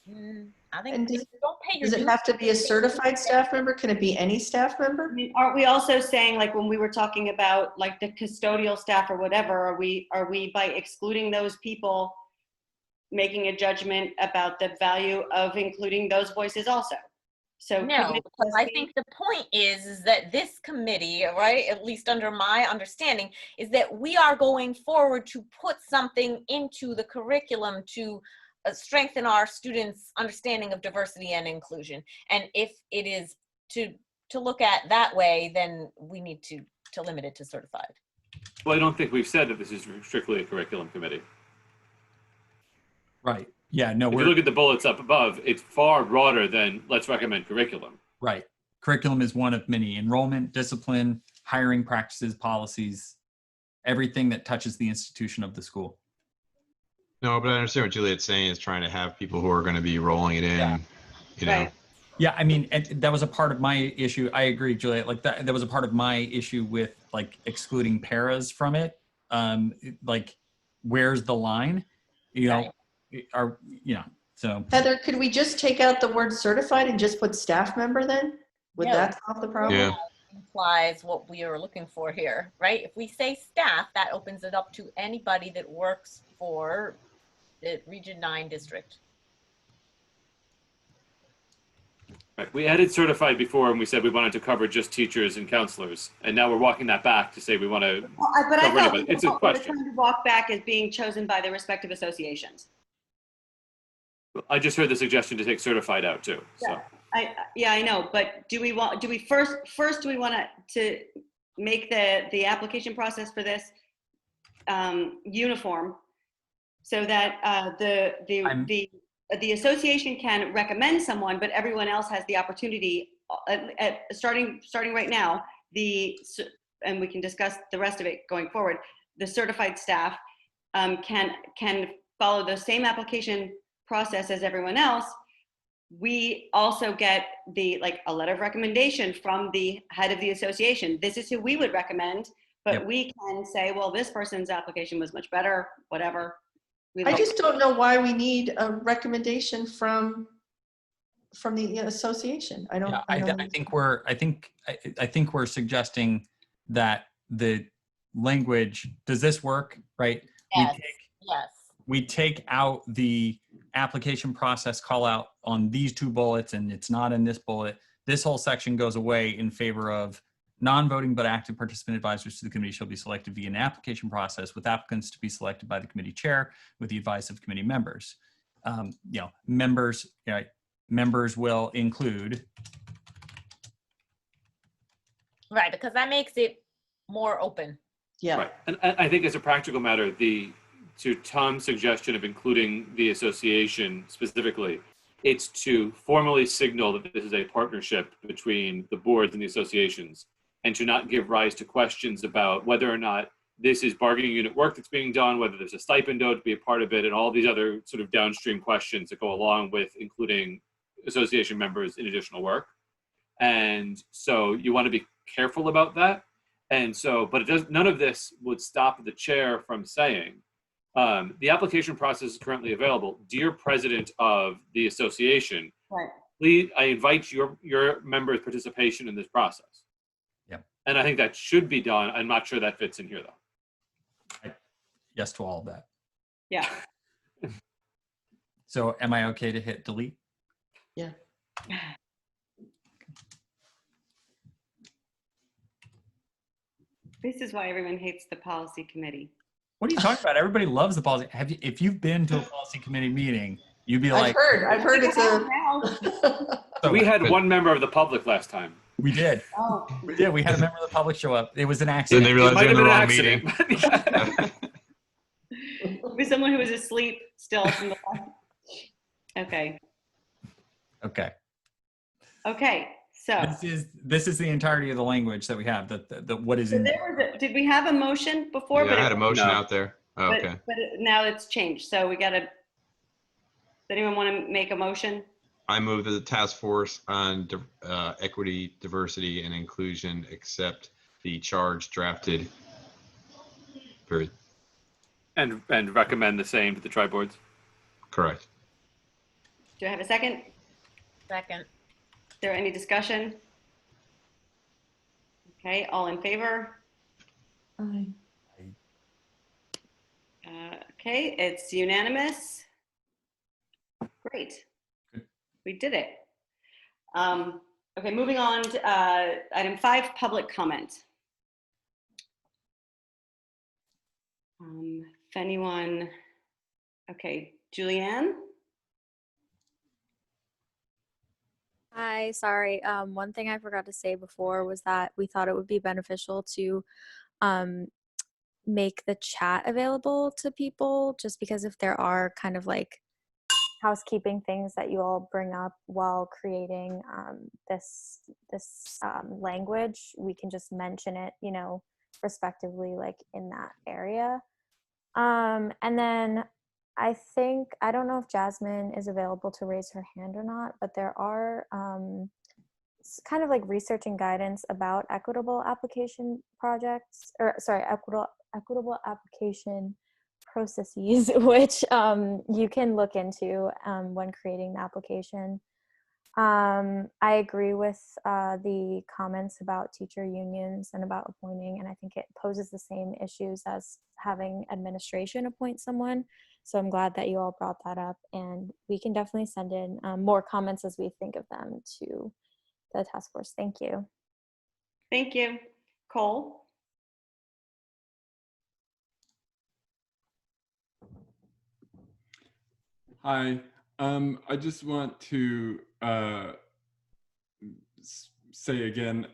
I think
And
if you don't pay your
does it
dues,
have to be a certified staff member? Can it be any staff
I
member?
mean, aren't we also saying, like, when we were talking about like the custodial staff or whatever, are we by excluding those people making a judgment about the value of including those voices also? So
no,
couldn't it
because
just
I
be-
think the point is that this committee, right, at least under my understanding, is that we are going forward to put something into the curriculum to strengthen our students' understanding of diversity and inclusion. And if it is to look at that way, then we need to limit it to certified.
Well, I don't think we've said that this is strictly a curriculum committee.
Right. Yeah, no,
If you
we're
look at the bullets up above, it's far broader than let's recommend curriculum.
right. Curriculum is one of many. Enrollment, discipline, hiring practices, policies, everything that touches the institution of the school.
No, but I understand what Juliet's saying is trying to have people who are going to be rolling it in,
Yeah.
you know.
Right.
Yeah, I mean, and that was a part of my issue. I agree, Juliet. Like that was a part of my issue with like excluding paras from it. Like, where's the line? You know, so.
Heather, could we just take out the word certified and just put staff member then? Would
No.
that solve the problem?
Yeah.
Implies what we are looking for here, right? If we say staff, that opens it up to anybody that works for the Region 9 district.
Right. We added certified before, and we said we wanted to cover just teachers and counselors, and now we're walking that back to say we want to
But I
cover
thought
anybody. It's a
we were
question.
trying to walk back as being chosen by the respective associations.
I just heard the suggestion to take certified out too. So
I know, but do we want to make the application process for this uniform so that the association can recommend someone, but everyone else has the opportunity starting right now, and we can discuss the rest of it going forward. The certified staff can follow the same application process as everyone else. We also get a letter of recommendation from the head of the association. This is who we would recommend, but
Yep.
we can say, well, this person's application was much better, whatever.
I just don't know why we need a recommendation from the association. I don't.
Yeah,
I don't
I think we're suggesting that the language, does this work, right?
Yes. Yes.
We take out the application process call out on these two bullets, and it's not in this bullet. This whole section goes away in favor of non-voting but active participant advisors to the committee shall be selected via an application process, with applicants to be selected by the committee chair with the advice of committee members. Members will include.
Right, because that makes it more open.
Yeah.
right, and I think as a practical matter, to Tom's suggestion of including the association specifically, it's to formally signal that this is a partnership between the boards and the associations, and to not give rise to questions about whether or not this is bargaining unit work that's being done, whether there's a stipend owed to be a part of it, and all these other sort of downstream questions that go along with including association members in additional work. And so you want to be careful about that. And so, but none of this would stop the chair from saying, the application process is currently available. Dear president of the association,
Right.
please, I invite your members' participation in this process.
Yep.
And I think that should be done. I'm not sure that fits in here though.
Yes to all of that.
Yeah.
So am I okay to hit delete?
Yeah.
This is why everyone hates the policy committee.
What are you talking about? Everybody loves the policy. If you've been to a policy committee meeting, you'd be like,
I've heard it's a.
So
we had one member of the public last time.
We did.
Oh.
We did. We had a member of the public show up. It was an accident.
Then they realized they're in the wrong meeting.
With someone who was asleep still from the Okay.
Okay.
Okay. So
this is the entirety of the language that we have. The what is in.
Did we have a motion before?
Yeah, I had a motion out there. Oh,
but,
okay.
But now it's changed. So we got to. Does anyone want to make a motion?
I move that the task force on equity, diversity, and inclusion accept the charge drafted. Period.
And recommend the same to the tri-boards.
Correct.
Do I have a second?
Second.
Is there any discussion? Okay, all in favor?
Aye.
Okay, it's unanimous. Great. We did it. Okay, moving on to item 5, public comment. If anyone, okay, Julianne?
Hi, sorry. One thing I forgot to say before was that we thought it would be beneficial to make the chat available to people, just because if there are kind of like housekeeping things that you all bring up while creating this language, we can just mention it, you know, respectively, like in that area. And then I think, I don't know if Jasmine is available to raise her hand or not, but there are kind of like research and guidance about equitable application projects, or sorry, equitable application processes, which you can look into when creating the application. I agree with the comments about teacher unions and about appointing, and I think it poses the same issues as having administration appoint someone. So I'm glad that you all brought that up, and we can definitely send in more comments as we think of them to the task force. Thank you.
Thank you. Cole?
Hi. I just want to say again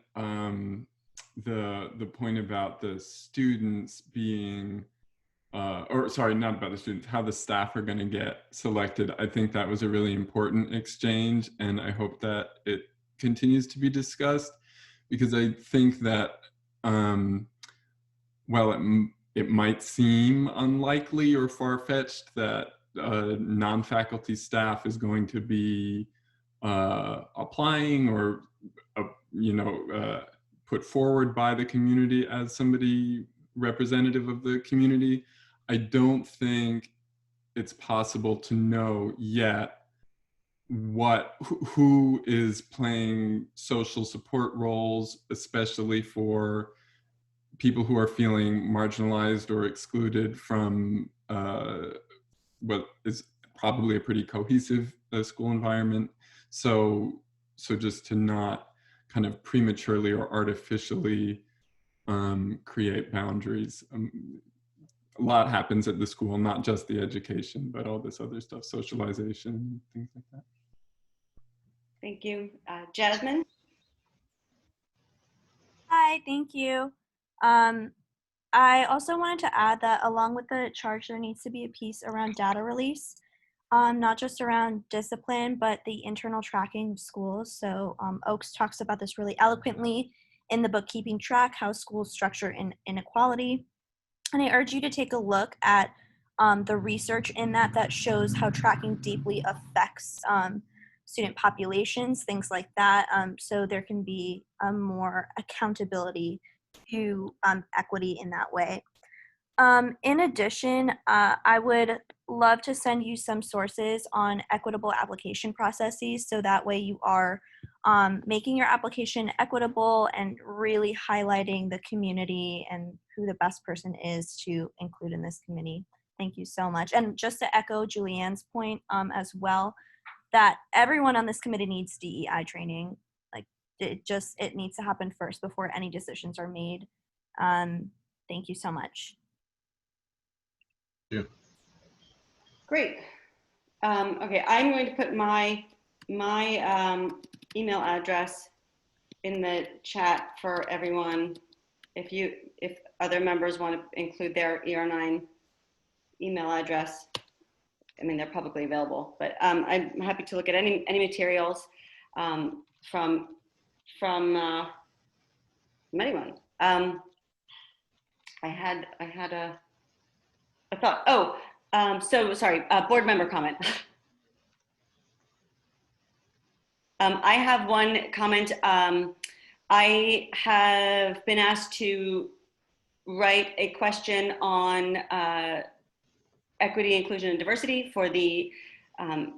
the point about the students being, or sorry, not about the students, how the staff are going to get selected. I think that was a really important exchange, and I hope that it continues to be discussed, because I think that while it might seem unlikely or far-fetched that non-faculty staff is going to be applying or put forward by the community as somebody representative of the community, I don't think it's possible to know yet who is playing social support roles, especially for people who are feeling marginalized or excluded from what is probably a pretty cohesive school environment. So just to not kind of prematurely or artificially create boundaries. A lot happens at the school, not just the education, but all this other stuff, socialization, things like that.
Thank you. Jasmine?
Hi, thank you. I also wanted to add that along with the charge, there needs to be a piece around data release, not just around discipline, but the internal tracking of schools. So Oakes talks about this really eloquently in the book Keeping Track, How Schools Structure Inequality. And I urge you to take a look at the research in that shows how tracking deeply affects student populations, things like that. So there can be more accountability to equity in that way. In addition, I would love to send you some sources on equitable application processes, so that way you are making your application equitable and really highlighting the community and who the best person is to include in this committee. Thank you so much. And just to echo Julianne's point as well, that everyone on this committee needs DEI training. Like it needs to happen first before any decisions are made. Thank you so much.
Yeah.
Great. Okay, I'm going to put my email address in the chat for everyone. If other members want to include their ER9 email address, I mean, they're publicly available, but I'm happy to look at any materials from anyone. I had a thought. Oh, so sorry. Board member comment. I have one comment. I have been asked to write a question on equity, inclusion, and diversity for the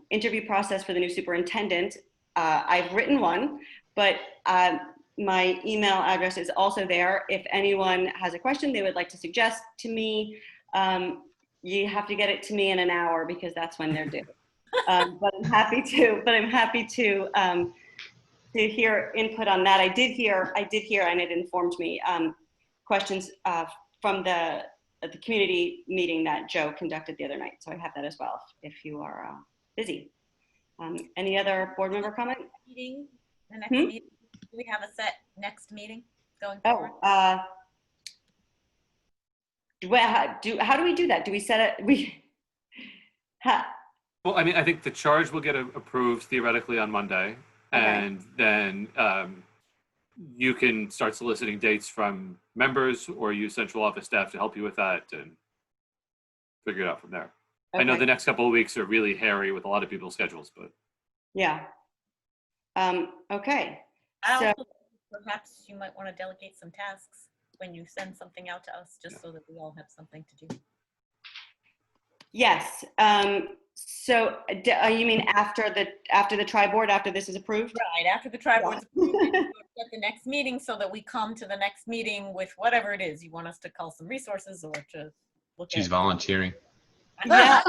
interview process for the new superintendent. I've written one, but my email address is also there. If anyone has a question they would like to suggest to me, you have to get it to me in an hour because that's when they're due. But I'm happy to hear input on that. I did hear, and it informed me, questions from the community meeting that Joe conducted the other night. So I have that as well if you are busy. Any other board member comment?
Meeting, the next meeting. Do we have a set next meeting going forward?
How do we do that? Do we set it?
Well, I mean, I think the charge will get approved theoretically on Monday, and then you can start soliciting dates from members or use central office staff to help you with that and figure it out from there. I know the next couple of weeks are really hairy with a lot of people's schedules, but.
Yeah. Okay.
So perhaps you might want to delegate some tasks when you send something out to us, just so that we all have something to do.
Yes. So you mean after the tri-board, after this is approved?
Right, after the tri-board's approved, at the next meeting, so that we come to the next meeting with whatever it is. You want us to call some resources or to look
She's
at.
volunteering.
Yeah.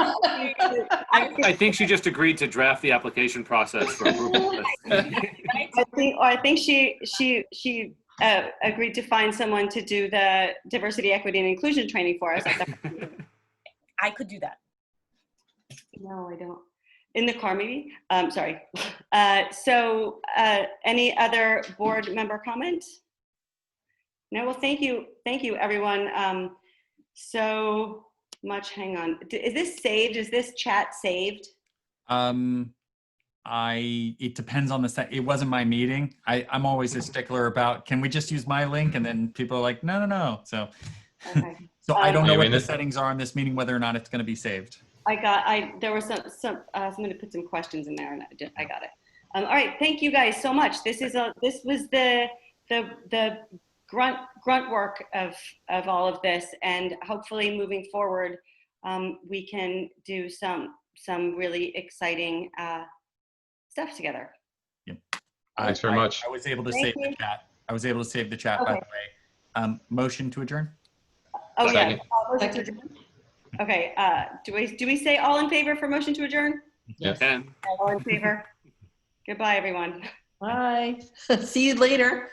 I think she just agreed to draft the application process for approval.
I think she agreed to find someone to do the diversity, equity, and inclusion training for us.
I could do that.
No, I don't. In the car, maybe? Sorry. So any other board member comment? No, well, thank you, everyone. So much, hang on. Is this saved? Is this chat saved?
It depends on the set. It wasn't my meeting. I'm always a stickler about, can we just use my link? And then people are like, no. So, so I don't know what the settings are on this meeting, whether or not it's going to be saved.
There was somebody put some questions in there and I got it. All right. Thank you guys so much. This was the grunt work of all of this, and hopefully moving forward, we can do some really exciting stuff together.
Yep.
Thanks very much.
I was able to save the chat. By the way. Motion to adjourn.
Oh yeah. Motion to adjourn. Okay. Do we say all in favor for motion to adjourn?
Yes.
All in favor. Goodbye, everyone.
Bye. See you later.